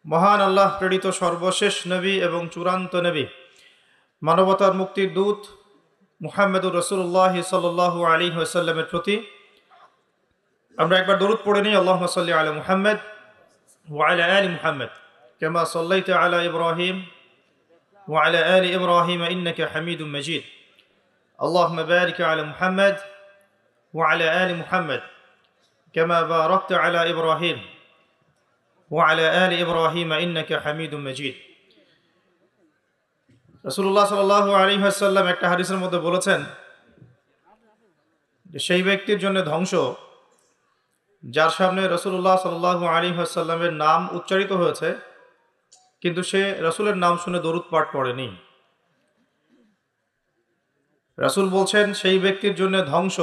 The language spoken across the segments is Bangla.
মহান আল্লাহ প্রেরিত সর্বশেষ নবী এবং চূড়ান্ত নবী মানবতার মুক্তির দূত মুহাম্মদুর রাসূলুল্লাহ সাল্লাল্লাহু আলাইহি ওয়াসাল্লামের প্রতি আমরা একবার দরুদ পড়ে নিই। আল্লাহুম্মা সাল্লি আলা মুহাম্মদ ওয়া আলা আলি মুহাম্মদ কামা সাল্লাইতা আলা ইব্রাহিম ওয়া আলা আলি ইব্রাহিম ইন্নাকা হামিদুম মাজিদ। আল্লাহুম্মা বারিক আলা মুহাম্মদ ওয়া আলা আলি মুহাম্মদ কামা বারাকতা আলা ইব্রাহিম ওয়ালা আলি ইব্রাহিম ইন্নাকা হামিদুম মাজিদ। রাসূলুল্লাহ সাল্লাল্লাহু আলাইহি ওয়াসাল্লাম একটা হাদিসের মধ্যে বলেছেন যে সেই ব্যক্তির জন্য ধ্বংস যার সামনে রাসূলুল্লাহ সাল্লাল্লাহু আলাইহি ওয়াসাল্লামের নাম উচ্চারিত হয়েছে কিন্তু সে রাসূলের নাম শুনে দরুদ পাঠ করেনি। রাসূল বলছেন সেই ব্যক্তির জন্য ধ্বংস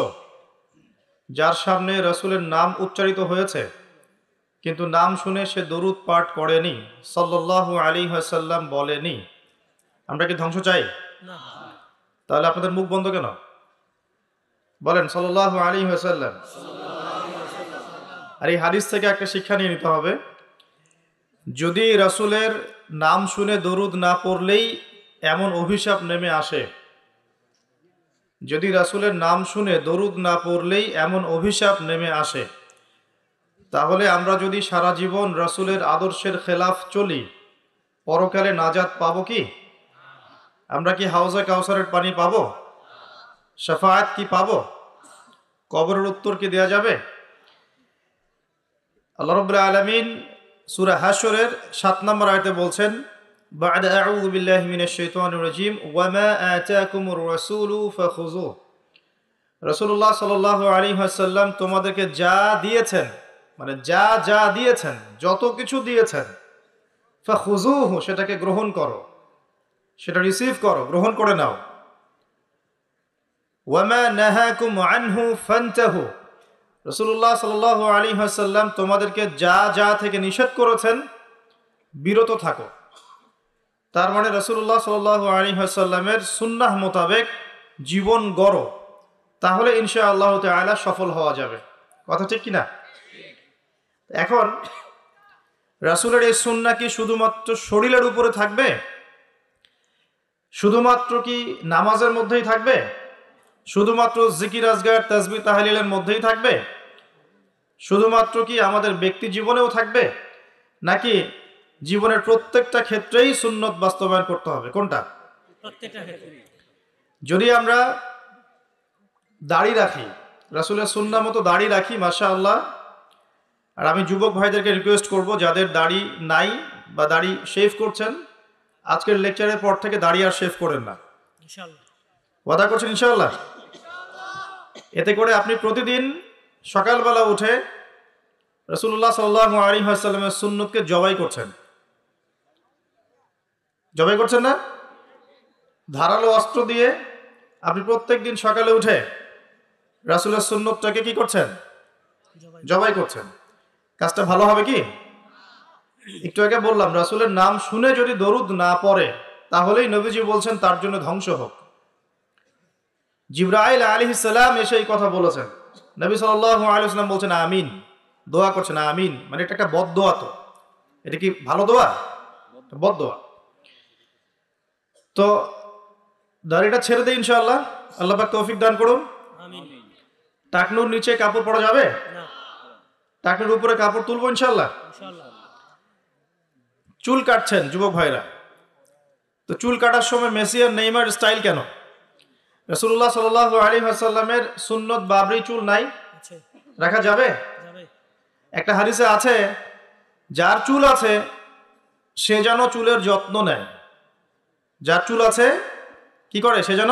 যার সামনে রাসূলের নাম উচ্চারিত হয়েছে কিন্তু নাম শুনে সে দরুদ পাঠ করেনি, সাল্লাল্লাহু আলাইহি ওয়াসাল্লাম বলেনি। আমরা কি ধ্বংস চাই? না। তাহলে আপনাদের মুখ বন্ধ কেন? বলেন সাল্লাল্লাহু আলাইহি ওয়াসাল্লাম। আর এই হাদিস থেকে একটা শিক্ষা নিয়ে নিতে হবে, যদি রাসূলের নাম শুনে দরুদ না পড়লেই এমন অভিশাপ নেমে আসে, যদি রাসূলের নাম শুনে দরুদ না পড়লেই এমন অভিশাপ নেমে আসে, তাহলে আমরা যদি সারা জীবন রাসূলের আদর্শের খেলাফ চলি পরকালে নাজাত পাবো কি? আমরা কি হাউজে কাউসারের পানি পাবো? শাফাআত কি পাবো? কবরের উত্তর কি দেয়া যাবে? আল্লাহ রাব্বুল আলামিন সূরা হাশরের ৭ নম্বর আয়াতে বলছেন, বা'দা আউযু বিল্লাহি মিনাশ শাইতানির রাজীম ওয়া মা আতাকুমুর রাসূলু ফাখুযুহু। রাসূলুল্লাহ সাল্লাল্লাহু আলাইহি ওয়াসাল্লাম তোমাদেরকে যা দিয়েছেন, মানে যা যা দিয়েছেন, যত কিছু দিয়েছেন, ফাখুযুহু সেটাকে গ্রহণ করো, সেটা রিসিভ করো, গ্রহণ করে নাও। ওয়ামা নাহাকুম আনহু ফান্তাহু। রাসূলুল্লাহ সাল্লাল্লাহু আলাইহি ওয়াসাল্লাম তোমাদেরকে যা যা থেকে নিষেধ করেছেন বিরত থাকো। তার মানে রাসূলুল্লাহ সাল্লাল্লাহু আলাইহি ওয়াসাল্লামের সুন্নাহ মোতাবেক জীবন গড়ো, তাহলে ইনশাআল্লাহ তাআলা সফল হওয়া যাবে। কথা ঠিক কিনা? এখন রাসূলের এই সুন্নাহ কি শুধুমাত্র শরীরের উপরে থাকবে? শুধুমাত্র কি নামাজের মধ্যেই থাকবে? শুধুমাত্র জিকির আজগার তাসবিহ তাহলিলের মধ্যেই থাকবে? শুধুমাত্র কি আমাদের ব্যক্তি জীবনেও থাকবে? নাকি জীবনের প্রত্যেকটা ক্ষেত্রেই সুন্নত বাস্তবায়ন করতে হবে? কোনটা? প্রত্যেকটা ক্ষেত্রে। যদি আমরা দাড়ি রাখি, রাসূলের সুন্নাহ মতো দাড়ি রাখি, মাশাআল্লাহ। আর আমি যুবক ভাইদেরকে রিকোয়েস্ট করব, যাদের দাড়ি নাই বা দাড়ি শেভ করছেন, আজকের লেকচারের পর থেকে দাড়ি আর শেভ করেন না, ইনশাআল্লাহ। ওয়াদা করছেন ইনশাআল্লাহ? এতে করে আপনি প্রতিদিন সকালবেলা উঠে রাসূলুল্লাহ সাল্লাল্লাহু আলাইহি ওয়াসাল্লামের সুন্নতকে জবাই করছেন। জবাই করছেন না? ধারালো অস্ত্র দিয়ে আপনি প্রত্যেকদিন সকালে উঠে রাসূলের সুন্নতটাকে কি করছেন? জবাই করছেন। কাজটা ভালো হবে কি? একটু আগে বললাম, রাসূলের নাম শুনে যদি দরুদ না পড়ে তাহলেই নবীজি বলছেন তার জন্য ধ্বংস হোক। জিবরাইল আলাইহিস সালাম এসে এই কথা বলেছেন, নবী সাল্লাল্লাহু আলাইহি ওয়াসাল্লাম বলছেন আমিন, দোয়া করছেন আমিন। মানে এটা একটা বদদোয়া। তো এটা কি ভালো দোয়া? বদদোয়া। তো দাড়িটা ছেড়ে দেই ইনশাআল্লাহ, আল্লাহ পাক তৌফিক দান করুন। আমিন। টাকনুর নিচে কাপড় পরা যাবে না, টাকনুর উপরে কাপড় তুলবো ইনশাআল্লাহ। ইনশাআল্লাহ। চুল কাটছেন যুবক ভাইরা, তো চুল কাটার সময় মেসি আর নেইমার স্টাইল কেন? রাসূলুল্লাহ সাল্লাল্লাহু আলাইহি ওয়াসাল্লামের সুন্নত বাবরি চুল নাই, রাখা যাবে? একটা হাদিসে আছে, যার চুল আছে সে যেন চুলের যত্ন নেয়। যার চুল আছে কি করে? সে যেন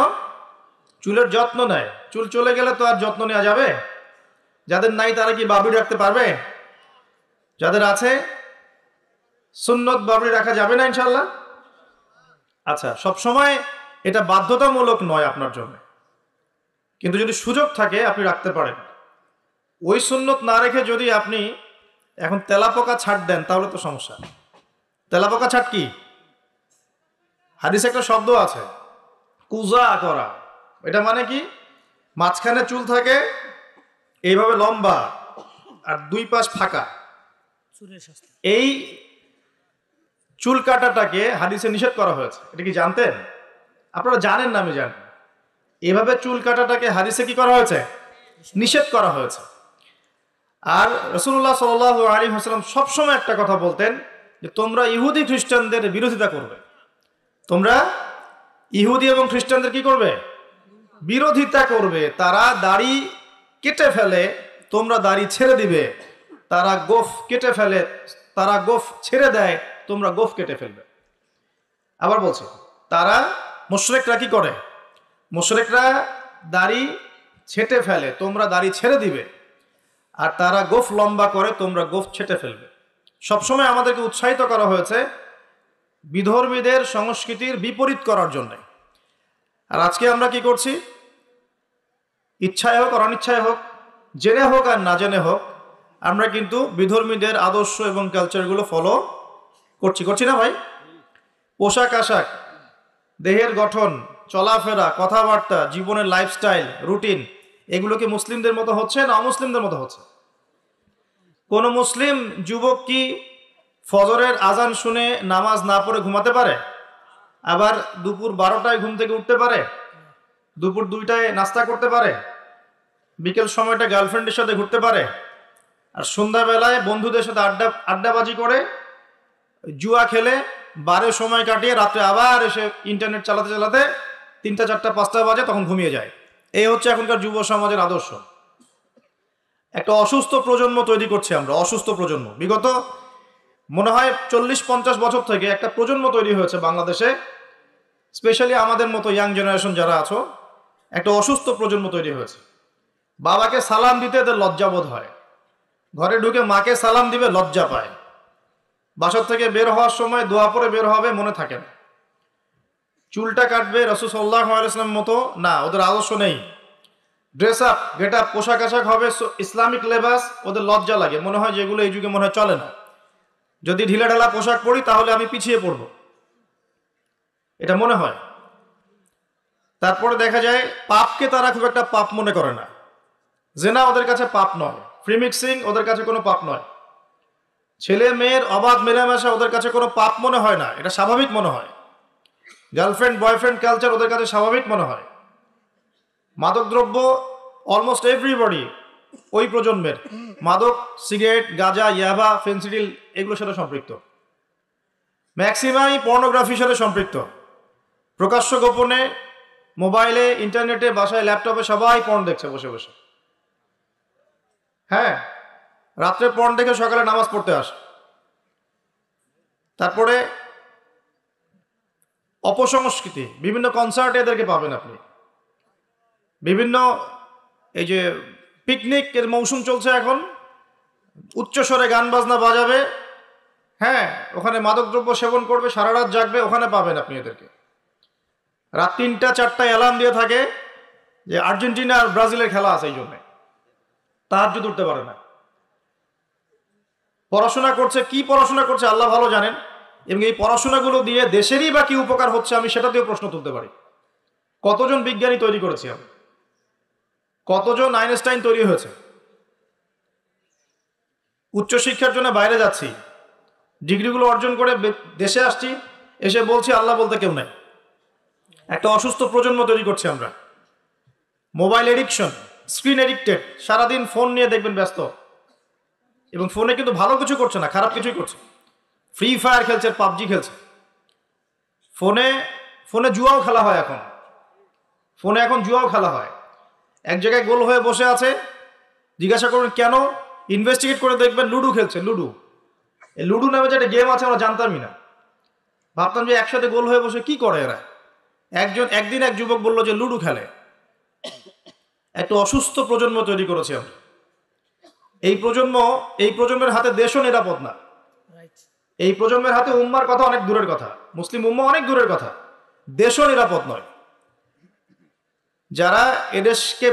চুলের যত্ন নেয়। চুল চলে গেলে তো আর যত্ন নেওয়া যাবে? যাদের নাই তারা কি বাবরি রাখতে পারবে? যাদের আছে সুন্নত বাবরি রাখা যাবে না ইনশাআল্লাহ? আচ্ছা, সব সময় এটা বাধ্যতামূলক নয় আপনার জন্য, কিন্তু যদি সুযোগ থাকে আপনি রাখতে পারেন। ওই সুন্নত না রেখে যদি আপনি এখন তেলাপোকা ছাড় দেন তাহলে তো সমস্যা। তেলাপোকা ছাড় কি? হাদিসে একটা শব্দ আছে, কুজা করা। এটা মানে কি? মাঝখানে চুল থাকে এইভাবে লম্বা আর দুই পাশ ফাঁকা, এই চুল কাটাটাকে হাদিসে নিষেধ করা হয়েছে। এটা কি জানতেন? আপনারা জানেন না, আমি জানি। এভাবে চুল কাটাটাকে হাদিসে কি করা হয়েছে? নিষেধ করা হয়েছে। আর রাসূলুল্লাহ সাল্লাল্লাহু আলাইহি ওয়াসাল্লাম সবসময় একটা কথা বলতেন যে তোমরা ইহুদি খ্রিস্টানদের বিরোধিতা করবে। তোমরা ইহুদি এবং খ্রিস্টানদের কি করবে? বিরোধিতা করবে। তারা দাড়ি কেটে ফেলে, তোমরা দাড়ি ছেড়ে দিবে। তারা গোফ কেটে ফেলে, তারা গোফ ছেড়ে দেয়, তোমরা গোফ কেটে ফেলবে। আবার বলছে, তারা মুশরিকরা কি করে? মুশরিকরা দাড়ি ছেটে ফেলে, তোমরা দাড়ি ছেড়ে দিবে। আর তারা গোফ লম্বা করে, তোমরা গোফ ছেটে ফেলবে। সবসময় আমাদেরকে উৎসাহিত করা হয়েছে বিধর্মীদের সংস্কৃতির বিপরীত করার জন্য। আর আজকে আমরা কি করছি? ইচ্ছায় হোক আর অনিচ্ছায় হোক, জেনে হোক আর না জেনে হোক, আমরা কিন্তু বিধর্মীদের আদর্শ এবং কালচারগুলো ফলো করছি না ভাই? পোশাক আশাক, দেহের গঠন, চলাফেরা, কথাবার্তা, জীবনের লাইফস্টাইল, রুটিন, এগুলো কি মুসলিমদের মতো হচ্ছে না অমুসলিমদের মতো হচ্ছে? কোন মুসলিম যুবক কি ফজরের আজান শুনে নামাজ না পড়ে ঘুমাতে পারে? আবার দুপুর 12টায় ঘুম থেকে উঠতে পারে? দুপুর 2টায় নাস্তা করতে পারে? বিকেল সময়টা গার্লফ্রেন্ডের সাথে ঘুরতে পারে? আর সন্ধ্যাবেলায় বন্ধুদের সাথে আড্ডাবাজি করে, জুয়া খেলে, বারে সময় কাটিয়ে রাত্রে আবার এসে ইন্টারনেট চালাতে চালাতে 3টা 4টা 5টা বাজে, তখন ঘুমিয়ে যায়। এই হচ্ছে এখনকার যুব সমাজের আদর্শ। একটা অসুস্থ প্রজন্ম তৈরি করছি আমরা, অসুস্থ প্রজন্ম। বিগত মনে হয় 40-50 বছর থেকে একটা প্রজন্ম তৈরি হয়েছে বাংলাদেশে, স্পেশালি আমাদের মতো ইয়াং জেনারেশন যারা আছো, একটা অসুস্থ প্রজন্ম তৈরি হয়েছে। বাবাকে সালাম দিতে এদের লজ্জাবোধ হয়, ঘরে ঢুকে মাকে সালাম দিবে লজ্জা পায়, বাসা থেকে বের হওয়ার সময় দোয়া পরে বের হবে, মনে থাকে না। চুলটা কাটবে রাসূল সাল্লাল্লাহু আলাইহি ওয়াসাল্লামের মতো না, ওদের আদর্শ নেই। ড্রেস আপ, গেট আপ, পোশাক আশাক হবে ইসলামিক লেবাস, ওদের লজ্জা লাগে, মনে হয় যেগুলো এই যুগে মনে হয় চলে না। যদি ঢিলা ঢালা পোশাক পরি তাহলে আমি পিছিয়ে পড়ব, এটা মনে হয়। তারপরে দেখা যায় পাপকে তারা খুব একটা পাপ মনে করে না। জেনা ওদের কাছে পাপ নয়, ফ্রি মিক্সিং ওদের কাছে কোনো পাপ নয়, ছেলে মেয়ের অবাধ মেলামেশা ওদের কাছে কোনো পাপ মনে হয় না, এটা স্বাভাবিক মনে হয়। গার্লফ্রেন্ড বয়ফ্রেন্ড কালচার ওদের কাছে স্বাভাবিক মনে হয়। মাদকদ্রব্য অলমোস্ট এভরিবডি ওই প্রজন্মের মাদক, সিগারেট, গাঁজা, ইয়াবা, ফেন্সিডিল এগুলোর সাথে সম্পৃক্ত। ম্যাক্সিমাই পর্নোগ্রাফির সাথে সম্পৃক্ত। প্রকাশ্য গোপনে মোবাইলে, ইন্টারনেটে, বাসায়, ল্যাপটপে সবাই পর্ন দেখছে বসে বসে। হ্যাঁ, রাত্রে পর্ন দেখে সকালে নামাজ পড়তে আসে। তারপরে অপসংস্কৃতি, বিভিন্ন কনসার্টে এদেরকে পাবেন আপনি। বিভিন্ন এই যে পিকনিকের মৌসুম চলছে এখন, উচ্চস্বরে গান বাজনা বাজাবে, হ্যাঁ, ওখানে মাদকদ্রব্য সেবন করবে, সারা রাত জাগবে, ওখানে পাবেন আপনি এদেরকে। রাত 3টা 4টায় অ্যালার্ম দিয়ে থাকে যে আর্জেন্টিনা আর ব্রাজিলের খেলা আছে, এই জন্যে তাহাজ্জুদ উঠতে পারে না। পড়াশোনা করছে, কি পড়াশোনা করছে আল্লাহ ভালো জানেন। এবং এই পড়াশোনাগুলো দিয়ে দেশেরই বা কি উপকার হচ্ছে, আমি সেটাতেও প্রশ্ন তুলতে পারি। কতজন বিজ্ঞানী তৈরি করেছি আমি, কতজন আইনস্টাইন তৈরি হয়েছে। উচ্চশিক্ষার জন্য বাইরে যাচ্ছি, ডিগ্রিগুলো অর্জন করে দেশে আসছি, এসে বলছি আল্লাহ বলতে কেউ নাই। একটা অসুস্থ প্রজন্ম তৈরি করছি আমরা। মোবাইল এডিকশন, স্ক্রিন এডিক্টেড, সারাদিন ফোন নিয়ে দেখবেন ব্যস্ত। এবং ফোনে কিন্তু ভালো কিছু করছে না, খারাপ কিছুই করছে। ফ্রি ফায়ার খেলছে, পাবজি খেলছে। ফোনে জুয়াও খেলা হয় এখন। ফোনে এখন জুয়াও খেলা হয়। এক জায়গায় গোল হয়ে বসে আছে, জিজ্ঞাসা করবেন কেন, ইনভেস্টিগেট করে দেখবেন লুডো খেলছে। লুডো, এই লুডো নামে যে একটা গেম আছে আমরা জানতামই না, ভাবতাম যে একসাথে গোল হয়ে বসে কি করে এরা। একদিন এক যুবক বলল যে লুডো খেলে। একটা অসুস্থ প্রজন্ম তৈরি করেছি আমরা। এই প্রজন্মের হাতে দেশও নিরাপদ না। এই প্রজন্মের হাতে উম্মার কথা অনেক দূরের কথা, মুসলিম উম্মা অনেক দূরের কথা, দেশও নিরাপদ নয়। যারা এদেশকে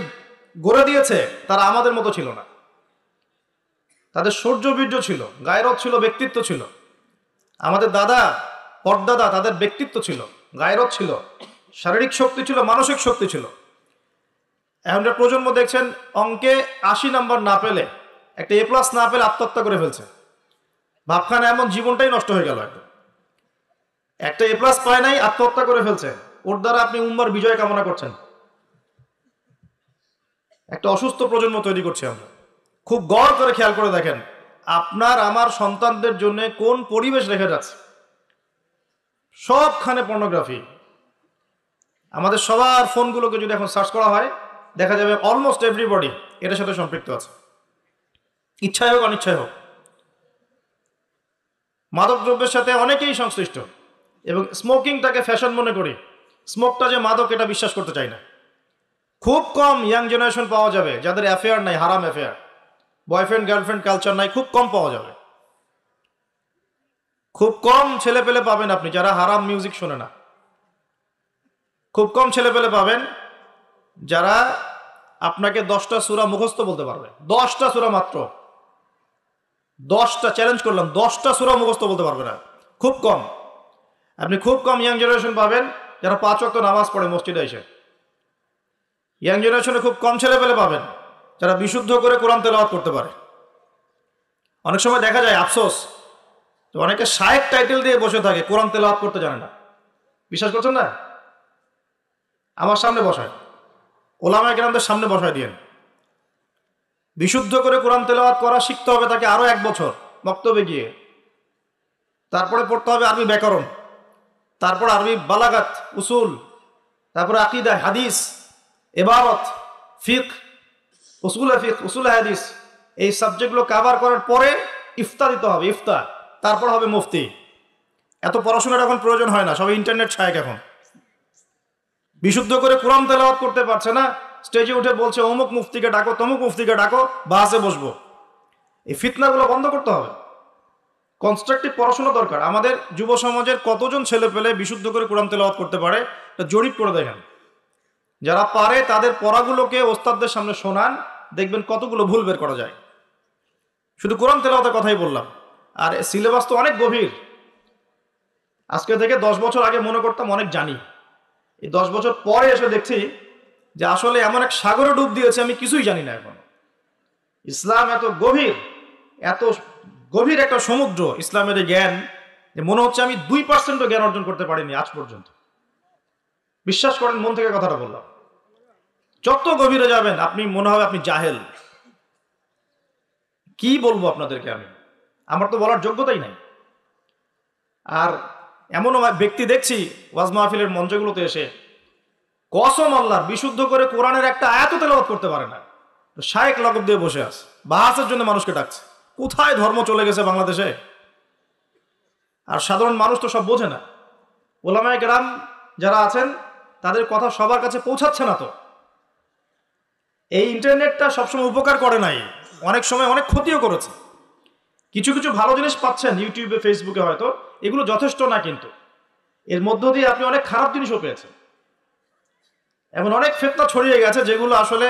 গড়ে দিয়েছে তারা আমাদের মতো ছিল না। তাদের শৌর্য-বীর্য ছিল, গায়রত ছিল, ব্যক্তিত্ব ছিল। আমাদের দাদা পরদাদা, তাদের ব্যক্তিত্ব ছিল, গায়রত ছিল, শারীরিক শক্তি ছিল, মানসিক শক্তি ছিল। এখনকার প্রজন্ম দেখছেন অঙ্কে 80 নাম্বার না পেলে, একটা A+ না পেলে আত্মহত্যা করে ফেলছে। ভাবখানা এমন, জীবনটাই নষ্ট হয়ে গেল একদম। একটা A+ পায় নাই, আত্মহত্যা করে ফেলছে, ওর দ্বারা আপনি উম্মার বিজয় কামনা করছেন। একটা অসুস্থ প্রজন্ম তৈরি করছি আমরা। খুব গড় করে খেয়াল করে দেখেন আপনার আমার সন্তানদের জন্য কোন পরিবেশ রেখে যাচ্ছে। সবখানে পর্নোগ্রাফি। আমাদের সবার ফোনগুলোকে যদি এখন সার্চ করা হয় দেখা যাবে অলমোস্ট এভরিবডি এটার সাথে সম্পৃক্ত আছে, ইচ্ছায় হোক অনিচ্ছায় হোক। মাদক দ্রব্যের সাথে অনেকেই সংশ্লিষ্ট এবং স্মোকিংটাকে ফ্যাশন মনে করি। স্মোকটা যে মাদক এটা বিশ্বাস করতে চাই না। খুব কম ইয়াং জেনারেশন পাওয়া যাবে যাদের অ্যাফেয়ার নাই, হারাম অ্যাফেয়ার, বয়ফ্রেন্ড গার্লফ্রেন্ড কালচার নাই, খুব কম পাওয়া যাবে। খুব কম ছেলে পেলে পাবেন আপনি যারা হারাম মিউজিক শোনে না। খুব কম ছেলে পেলে পাবেন যারা আপনাকে 10টা সূরা মুখস্থ বলতে পারবে। 10টা সূরা মাত্র, 10টা, চ্যালেঞ্জ করলাম, 10টা সূরা মুখস্থ বলতে পারবে না, খুব কম। আপনি খুব কম ইয়াং জেনারেশন পাবেন যারা 5 ওয়াক্ত নামাজ পড়ে মসজিদে এসে। ইয়াং জেনারেশনে খুব কম ছেলে পেলে পাবেন যারা বিশুদ্ধ করে কোরআন তেলাওয়াত করতে পারে। অনেক সময় দেখা যায় আফসোস, অনেকে শায়েখ টাইটেল দিয়ে বসে থাকে, কোরআন তেলাওয়াত করতে জানে না। বিশ্বাস করছেন না? আমার সামনে বসায়, ওলামায়ে কেরামদের সামনে বসায় দিয়েন। বিশুদ্ধ করে কোরআন তেলাওয়াত করা শিখতে হবে তাকে আরো 1 বছর মক্তবে গিয়ে। তারপরে পড়তে হবে আরবি ব্যাকরণ, তারপর আরবি বালাগাত, উসুল, তারপরে আকীদা, হাদিস, ইবারত, ফিকহ, উসুল হাদিস। এই সাবজেক্টগুলো কভার করার পরে ইফতা দিতে হবে, ইফতা, তারপর হবে মুফতি। এত পড়াশোনার এখন প্রয়োজন হয় না, সবাই ইন্টারনেট শায়েখ। এখন বিশুদ্ধ করে কোরআন তেলাওয়াত করতে পারছে না, স্টেজে উঠে বলছে অমুক মুফতিকে ডাকো, তমুক মুফতিকে ডাকো, বাসে বসবো। এই ফিতনাগুলো বন্ধ করতে হবে। কনস্ট্রাকটিভ পড়াশোনা দরকার। আমাদের যুব সমাজের কতজন ছেলে পেলে বিশুদ্ধ করে কোরআন তেলাওয়াত করতে পারে এটা জরিপ করে দেখেন। যারা পারে তাদের পড়াগুলোকে ওস্তাদদের সামনে শোনান, দেখবেন কতগুলো ভুল বের করা যায়। শুধু কোরআন তেলাওয়াতের কথাই বললাম, আর সিলেবাস তো অনেক গভীর। আজকে থেকে 10 বছর আগে মনে করতাম অনেক জানি, এই 10 বছর পরে এসে দেখছি যে আসলে এমন এক সাগরে ডুব দিয়েছে আমি কিছুই জানি না এখন। ইসলাম এত গভীর একটা সমুদ্র, ইসলামের জ্ঞান, যে মনে হচ্ছে আমি 2% জ্ঞান অর্জন করতে পারিনি আজ পর্যন্ত। বিশ্বাস করেন, মন থেকে কথাটা বললাম। যত গভীরে যাবেন আপনি মনে হবে আপনি জাহেল। কি বলবো আপনাদেরকে, আমার তো বলার যোগ্যতাই নাই। আর এমনও ব্যক্তি দেখছি ওয়াজ মাহফিলের মঞ্চগুলোতে এসে কসম আল্লাহর বিশুদ্ধ করে কোরআনের একটা আয়াতও তেলাওয়াত করতে পারে না, শায়েখ লকব দিয়ে বসে আছে, বাহাসের জন্য মানুষকে ডাকছে। কোথায় ধর্ম চলে গেছে বাংলাদেশে! আর সাধারণ মানুষ তো সব বোঝে না। ওলামায়ে কেরাম যারা আছেন তাদের কথা সবার কাছে পৌঁছাচ্ছে না। তো এই ইন্টারনেটটা সবসময় উপকার করে নাই, অনেক সময় অনেক ক্ষতিও করেছে। কিছু কিছু ভালো জিনিস পাচ্ছেন ইউটিউবে, ফেসবুকে, হয়তো এগুলো যথেষ্ট না, কিন্তু এর মধ্য দিয়ে আপনি অনেক খারাপ জিনিসও পেয়েছেন। এমন অনেক ফিতনা ছড়িয়ে গেছে যেগুলো আসলে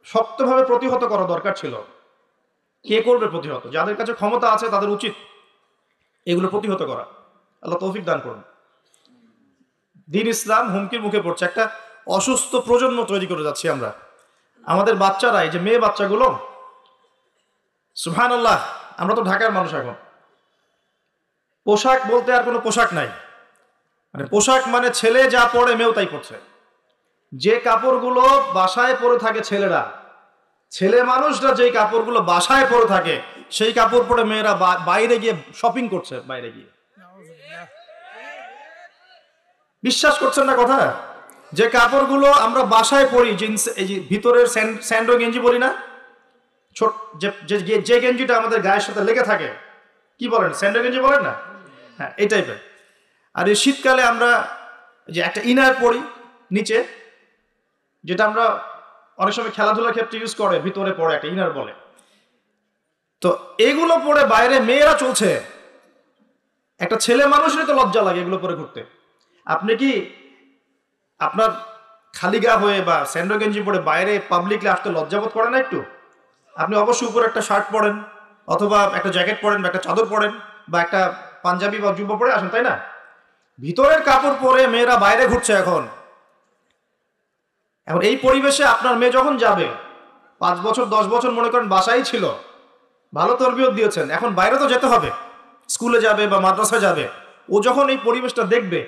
শক্তভাবে প্রতিহত করা দরকার ছিল। কে করবে প্রতিহত? যাদের কাছে ক্ষমতা আছে তাদের উচিত এগুলো প্রতিহত করা। আল্লাহ তৌফিক দান করুন। দ্বীন ইসলাম হুমকির মুখে পড়ছে। একটা অসুস্থ প্রজন্ম তৈরি করে যাচ্ছি আমরা। আমাদের বাচ্চারা, এই যে মেয়ে বাচ্চাগুলো, সুবহানাল্লাহ, আমরা তো ঢাকার মানুষ, এখন পোশাক বলতে আর কোনো পোশাক নাই। মানে পোশাক মানে ছেলে যা পরে মেয়েও তাই পড়ছে। যে কাপড়গুলো বাসায় পরে থাকে ছেলেরা, ছেলে মানুষরা যেই কাপড়গুলো বাসায় পরে থাকে সেই কাপড় পরে মেয়েরা বাইরে গিয়ে শপিং করছে। বাইরে গিয়ে, বিশ্বাস করছেন না কথা? যে কাপড়গুলো আমরা বাসায় পরি, জিন্স, এই যে ভিতরের স্যান্ডো গেঞ্জি বলি না, ছোট যে গেঞ্জিটা আমাদের গায়ের সাথে লেগে থাকে, কি বলেন? স্যান্ডো গেঞ্জি বলেন না? হ্যাঁ, এই টাইপের। আর এই শীতকালে আমরা যে একটা ইনার পরি নিচে, যেটা আমরা অনেক সময় খেলাধুলার ক্ষেত্রে ইউজ করে, ভিতরে পরে একটা ইনার বলে। তো এগুলো পরে বাইরে মেয়েরা চলছে। একটা ছেলে মানুষেরই তো লজ্জা লাগে এগুলো পরে ঘুরতে। আপনি কি আপনার খালি গা হয়ে বা স্যান্ডো গেঞ্জি পরে বাইরে পাবলিকলি আসতে লজ্জাবোধ করেন না একটু? আপনি অবশ্যই উপরে একটা শার্ট পরেন, অথবা একটা জ্যাকেট পরেন, বা একটা চাদর পরেন, বা একটা পাঞ্জাবি বা জুব্বা পরে আসেন, তাই না? ভিতরের কাপড় পরে মেয়েরা বাইরে ঘুরছে এখন। এই পরিবেশে আপনার মেয়ে যখন যাবে, 5 বছর 10 বছর মনে করেন বাসায় ছিল, ভালো তরবিয়ত দিয়েছেন, এখন বাইরে তো যেতে হবে, স্কুলে যাবে বা মাদ্রাসায় যাবে, ও যখন এই পরিবেশটা দেখবে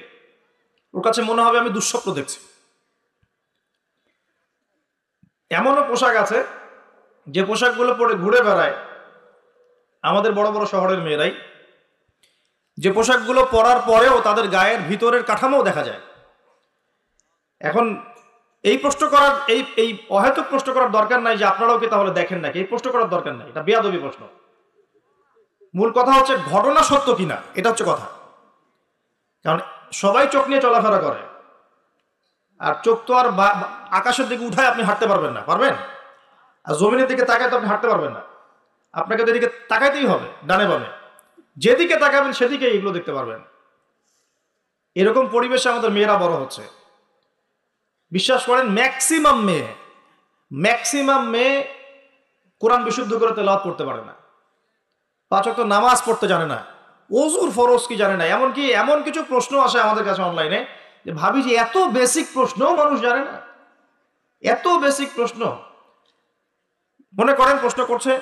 ওর কাছে মনে হবে আমি দুঃস্বপ্ন দেখছি। এমনও পোশাক আছে যে পোশাকগুলো পরে ঘুরে বেড়ায় আমাদের বড় বড় শহরের মেয়েরাই, যে পোশাকগুলো পরার পরেও তাদের গায়ের ভিতরের কাঠামো দেখা যায়। এখন এই প্রশ্ন করার এই অহেতুক প্রশ্ন করার দরকার নাই যে আপনারাও কি তাহলে দেখেন নাকি, এই প্রশ্ন করার দরকার নাই, এটা বেয়াদবি প্রশ্ন। মূল কথা হচ্ছে ঘটনা সত্য কিনা, এটা হচ্ছে কথা। কারণ সবাই চোখ নিয়ে চলাফেরা করে, আর চোখ তো আর আকাশের দিকে উঠায় আপনি হাঁটতে পারবেন না, পারবেন? আর জমিনের দিকে তাকায় তো আপনি হাঁটতে পারবেন না, আপনাকে তো এদিকে তাকাইতেই হবে, ডানে বামে যেদিকে তাকাবেন সেদিকে এগুলো দেখতে পারবেন। এরকম পরিবেশে আমাদের মেয়েরা বড় হচ্ছে। বিশ্বাস করেন ম্যাক্সিমাম মেয়ে কোরআন বিশুদ্ধ করে তেলাওয়াত করতে পারে না, 5 ওয়াক্ত নামাজ পড়তে জানে না, ওযুর ফরজ কি জানে না। এমনকি এমন কিছু প্রশ্ন আসে আমাদের কাছে অনলাইনে যে ভাবি যে এত বেসিক প্রশ্ন মানুষ জানে না, এত বেসিক প্রশ্ন। মনে করেন প্রশ্ন করছে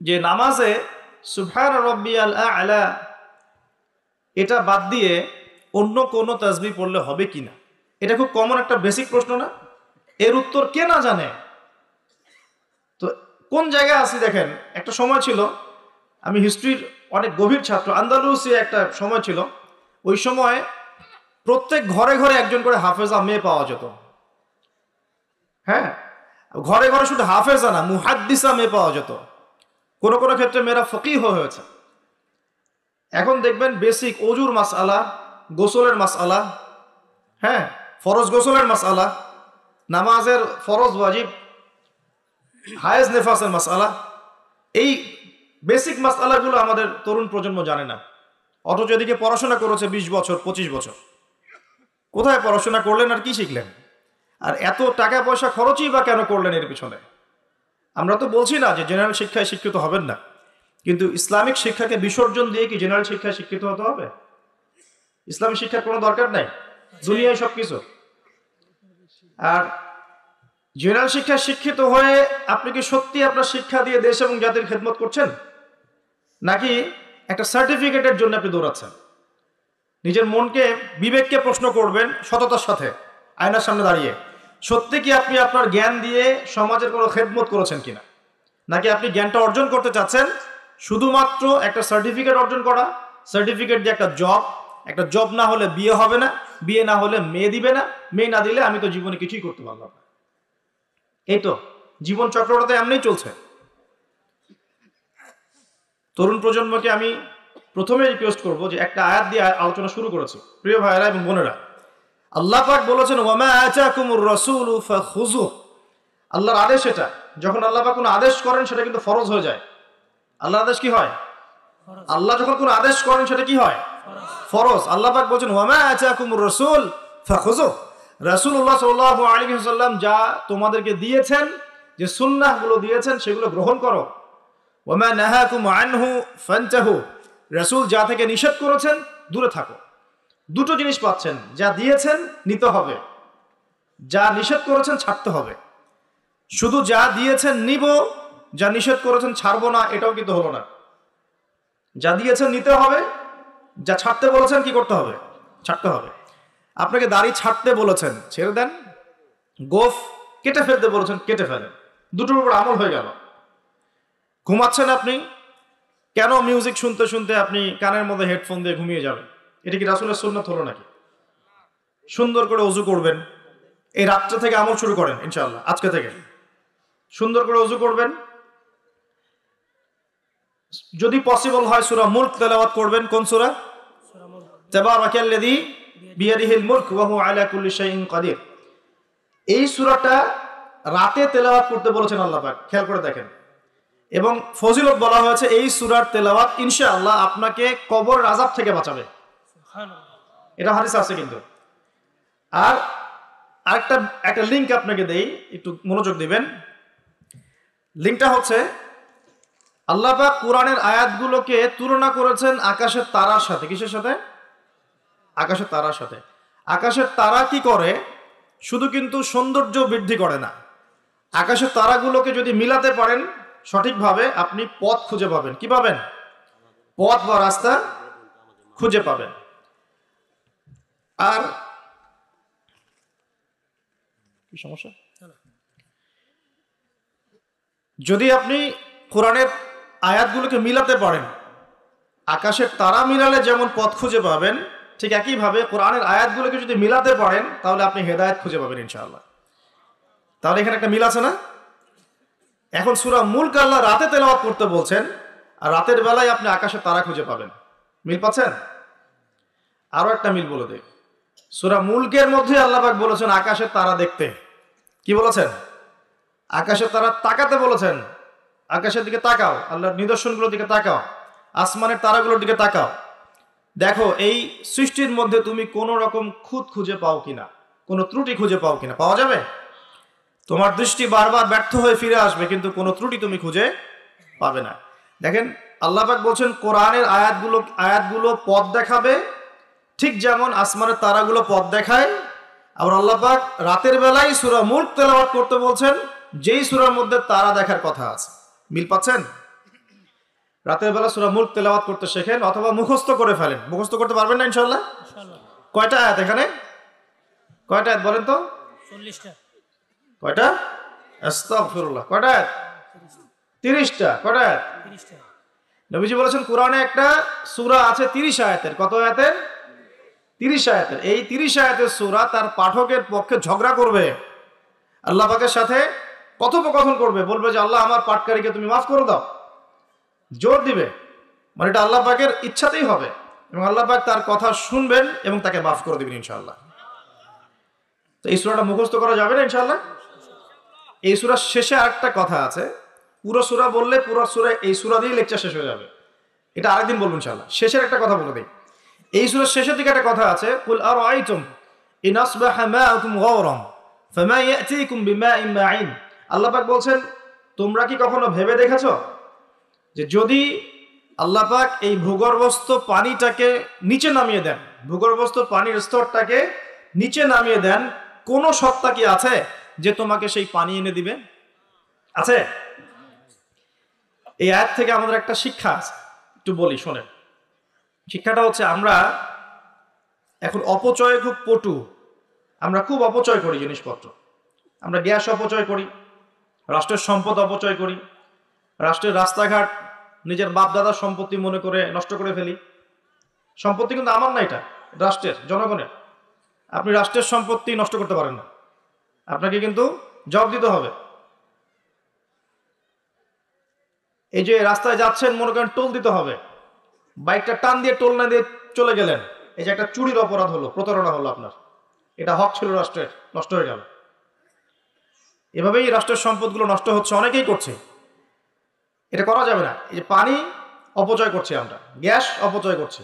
যে নামাজে সুবহান রাব্বিয়াল আ'লা এটা বাদ দিয়ে অন্য কোন তাসবিহ পড়লে হবে কিনা। এটা খুব কমন একটা বেসিক প্রশ্ন না? এর উত্তর কে না জানে? তো কোন জায়গায় আছি দেখেন। একটা সময় ছিল, আমি হিস্ট্রির অনেক গভীর ছাত্র, আন্দালুসিয়া একটা সময় ছিল, ওই সময় প্রত্যেক ঘরে ঘরে একজন করে হাফেজা মেয়ে পাওয়া যেত। হ্যাঁ, ঘরে ঘরে শুধু হাফেজা না, মুহাদ্দিসা মেয়ে পাওয়া যেত। কোনো কোনো ক্ষেত্রে মেয়েরা ফকিহ হয়েছে। এখন দেখবেন বেসিক ওজুর মাসআলা, গোসলের মাসআলা, হ্যাঁ ফরজ গোসলের মাসআলা, নামাজের ফরজ ওয়াজিব, হায়েজ নেফাসের মাসআলা, এই বেসিক মাসআলাগুলো আমাদের তরুণ প্রজন্ম জানে না। অথচ এদিকে পড়াশোনা করেছে 20 বছর 25 বছর। কোথায় পড়াশোনা করলেন আর কি শিখলেন? আর এত টাকা পয়সা খরচই বা কেন করলেন এর পিছনে? আমরা তো বলছি না যে জেনারেল শিক্ষায় শিক্ষিত হবেন না, কিন্তু ইসলামিক শিক্ষাকে বিসর্জন দিয়ে কি জেনারেল শিক্ষায় শিক্ষিত হতে হবে? ইসলামিক শিক্ষার কোনো দরকার নাই, দুনিয়ায় সবকিছু। আর জেনারেল শিক্ষায় শিক্ষিত হয়ে আপনি কি সত্যি আপনার শিক্ষা দিয়ে দেশ এবং জাতির খেদমত করছেন, নাকি একটা সার্টিফিকেটের জন্য আপনি দৌড়াচ্ছেন? নিজের মনকে, বিবেককে প্রশ্ন করবেন সততার সাথে, আয়নার সামনে দাঁড়িয়ে, সত্যি কি আপনি আপনার জ্ঞান দিয়ে সমাজের কোনো খেদমত করেছেন কিনা, নাকি আপনি জ্ঞানটা অর্জন করতে চাচ্ছেন শুধুমাত্র একটা সার্টিফিকেট অর্জন করা, সার্টিফিকেট দিয়ে একটা জব না হলে বিয়ে হবে না, বিয়ে না হলে মেয়ে দিবে না, মেয়ে না দিলে আমি তো জীবনে কিছুই করতে পারলাম না। এই তো জীবন চক্রটা তো এমনিই চলছে। তরুণ প্রজন্মকে আমি প্রথমে রিকোয়েস্ট করব যে একটা আয়াত দিয়ে আলোচনা শুরু করেছি। প্রিয় ভাইয়েরা এবং বোনেরা, আল্লাহ পাক বলেছেন ওয়ামা আতাকুমুর রাসূলু ফাখুযু। আল্লাহর আদেশ এটা, যখন আল্লাহ পাক কোনো আদেশ করেন সেটা কিন্তু ফরজ হয়ে যায়। আল্লাহর আদেশ কি হয়? আল্লাহ যখন কোনো আদেশ করেন সেটা কি হয়? ফরজ। আল্লাহ পাক বলেছেন ওয়ামা আতাকুমুর রাসূল ফাখুযু। রাসূলুল্লাহ সাল্লাল্লাহু আলাইহি ওয়াসাল্লাম যা তোমাদেরকে দিয়েছেন, যে সুন্নাহগুলো দিয়েছেন সেগুলো গ্রহণ করো। ওয়ামা নাহাকুম আনহু ফান্তাহু। রাসূল যা থেকে নিষেধ করেছেন দূরে থাকো। দুটো জিনিস পাচ্ছেন, যা দিয়েছেন নিতে হবে, যা নিষেধ করেছেন ছাড়তে হবে। শুধু যা দিয়েছেন নিব, যা নিষেধ করেছেন ছাড়বো না, এটাও কিন্তু হলো না। যা দিয়েছেন নিতে হবে, যা ছাড়তে বলেছেন কি করতে হবে? ছাড়তে হবে। আপনাকে দাড়ি ছাড়তে বলেছেন, ছেড়ে দেন। গোফ কেটে ফেলতে বলেছেন, কেটে ফেলেন। দুটোর উপর আমল হয়ে গেল। ঘুমাচ্ছেন আপনি, কেন মিউজিক শুনতে শুনতে আপনি কানের মধ্যে হেডফোন দিয়ে ঘুমিয়ে যাবেন? এটা কি রাসূলের সুন্নাত হলো নাকি? সুন্দর করে ওযু করবেন, এই রাত্রে থেকে আমল শুরু করেন ইনশাআল্লাহ। আজকে থেকে সুন্দর করে ওযু করবেন, যদি পসিবল হয় সূরা মুলক তেলাওয়াত করবেন। কোন সূরা? তাবারাকাল্লাযী বিয়াদিহিল মুলক ওয়া হুয়া আলা কুল্লি শাইইন কাদির। এই সূরাটা রাতে তেলাওয়াত করতে বলেছেন আল্লাহ পাক, খেয়াল করে দেখেন। এবং ফজিলত বলা হয়েছে এই সূরার তেলাওয়াত ইনশাআল্লাহ আপনাকে কবরের আযাব থেকে বাঁচাবে। এটা হাদিস আছে কিন্তু। আর একটা লিংক আপনাকে দেই, একটু মনোযোগ দিবেন। লিংকটা হচ্ছে আল্লাহ পাক কোরআনের আয়াতগুলোকে তুলনা করেছেন আকাশের তারার সাথে। কিসের সাথে? আকাশের তারার সাথে। আকাশের তারা কি করে? শুধু কিন্তু সৌন্দর্য বৃদ্ধি করে না, আকাশের তারাগুলোকে যদি মিলাতে পারেন সঠিকভাবে আপনি পথ খুঁজে পাবেন। কি পাবেন? পথ বা রাস্তা খুঁজে পাবেন। আর কি সমস্যা, যদি আপনি কোরআনের আয়াতগুলোকে মিলাতে পারেন, আকাশের তারা মিলালে যেমন পথ খুঁজে পাবেন, ঠিক একইভাবে কোরআনের আয়াতগুলোকে যদি মিলাতে পারেন তাহলে আপনি হেদায়েত খুঁজে পাবেন ইনশাআল্লাহ। তাহলে এখানে একটা মিল আছে না? এখন সূরা মুলক আল্লাহ রাতে তেলাওয়াত করতে বলছেন, আর রাতের বেলায় আপনি আকাশের তারা খুঁজে পাবেন। মিল পাচ্ছেন? আরো একটা মিল বলে দেয়, সূরা মুলকের মধ্যে আল্লাহ পাক বলেছেন আকাশের তারা দেখতে। কি বলেছেন? আকাশের তারা তাকাতে বলেছেন। আকাশের দিকে তাকাও, আল্লাহর নিদর্শনগুলোর দিকে তাকাও, আসমানের তারাগুলোর দিকে তাকাও, দেখো এই সৃষ্টির মধ্যে তুমি কোনো রকম খুঁত খুঁজে পাও কিনা, কোনো ত্রুটি খুঁজে পাও কিনা। পাওয়া যাবে? তোমার দৃষ্টি বারবার ব্যর্থ হয়ে ফিরে আসবে, কিন্তু কোনো ত্রুটি তুমি খুঁজে পাবে না। দেখেন আল্লাহ পাক বলছেন কোরআনের আয়াতগুলো পথ দেখাবে, ঠিক যেমন আসমানের তারাগুলো পথ দেখায়। আবার আল্লাহ পাক রাতের বেলায় সূরা মুলক তেলাওয়াত করতে বলছেন, যেই সূরার মধ্যে তারা দেখার কথা আছে। মিল পাচ্ছেন? রাতের বেলা সূরা মুলক তেলাওয়াত করতে শেখেন, অথবা মুখস্থ করে ফেলেন। মুখস্থ করতে পারবেন না ইনশাআল্লাহ? কয়টা আয়াত এখানে? কয়টা আয়াত বলেন তো? 40টা। কয়টা? আস্তাগফিরুল্লাহ। কয়টা আয়াত? 30টা। কয়টা আয়াত? 30টা। নবীজি বলেছেন কোরআনে একটা সূরা আছে 30 আয়াতের। কত আয়াতের? 30 আয়াতের। এই 30 আয়াতের সূরা তার পাঠকের পক্ষে ঝগড়া করবে, আল্লাহ পাকের সাথে কথোপকথন করবে, বলবে যে আল্লাহ আমার পাঠকারীকে তুমি মাফ করে দাও, জোর দিবে। মানে এটা আল্লাহ পাকের ইচ্ছাতেই হবে, এবং আল্লাহ পাক তার কথা শুনবেন এবং তাকে মাফ করে দিবেন ইনশাআল্লাহ। তো এই সূরাটা মুখস্থ করা যাবে না ইনশাআল্লাহ? এই সূরার শেষে আরেকটা কথা আছে, পুরো সূরা বললে পুরো সূরা এই সূরা দিয়েই লেকচার শেষ হয়ে যাবে, এটা আরেকদিন বলবো ইনশাআল্লাহ। শেষের একটা কথা বলে দেই, এই সূরার শেষের দিকে একটা কথা আছে, কুল আরাআইতুম ইন আসবাহা মাউকুম গাওরাম ফামা ইয়াতিকুম বিমাইন মাইন। আল্লাহ পাক বলছেন তোমরা কি কখনো ভেবে দেখেছো যে যদি আল্লাহ পাক এই ভূগর্ভস্থ পানিটাকে নিচে নামিয়ে দেন, ভূগর্ভস্থ পানির স্তরটাকে নিচে নামিয়ে দেন, কোন সত্তা কি আছে যে তোমাকে সেই পানি এনে দিবে? আছে? এই আয়াত থেকে আমাদের একটা শিক্ষা আছে, একটু বলি শোনেন। শিক্ষাটা হচ্ছে আমরা এখন অপচয়ে খুব পটু, আমরা খুব অপচয় করি জিনিসপত্র। আমরা গ্যাস অপচয় করি, রাষ্ট্রের সম্পদ অপচয় করি, রাষ্ট্রের রাস্তাঘাট নিজের বাপ দাদার সম্পত্তি মনে করে নষ্ট করে ফেলি। সম্পত্তি কিন্তু আমার না, এটা রাষ্ট্রের, জনগণের। আপনি রাষ্ট্রের সম্পত্তি নষ্ট করতে পারেন না, আপনাকে কিন্তু জবাব দিতে হবে। এই যে রাস্তায় যাচ্ছেন মনে করেন টোল দিতে হবে, বাইকটা টান দিয়ে টোল না দিয়ে চলে গেলেন, এই যে একটা চুরির অপরাধ হলো, প্রতারণা হলো আপনার, এটা হক ছিল রাষ্ট্রের, নষ্ট হয়ে গেল। এভাবেই রাষ্ট্রের সম্পদগুলো নষ্ট হচ্ছে, অনেকেই করছে। এটা করা যাবে না। এই যে পানি অপচয় করছি আমরা, গ্যাস অপচয় করছি,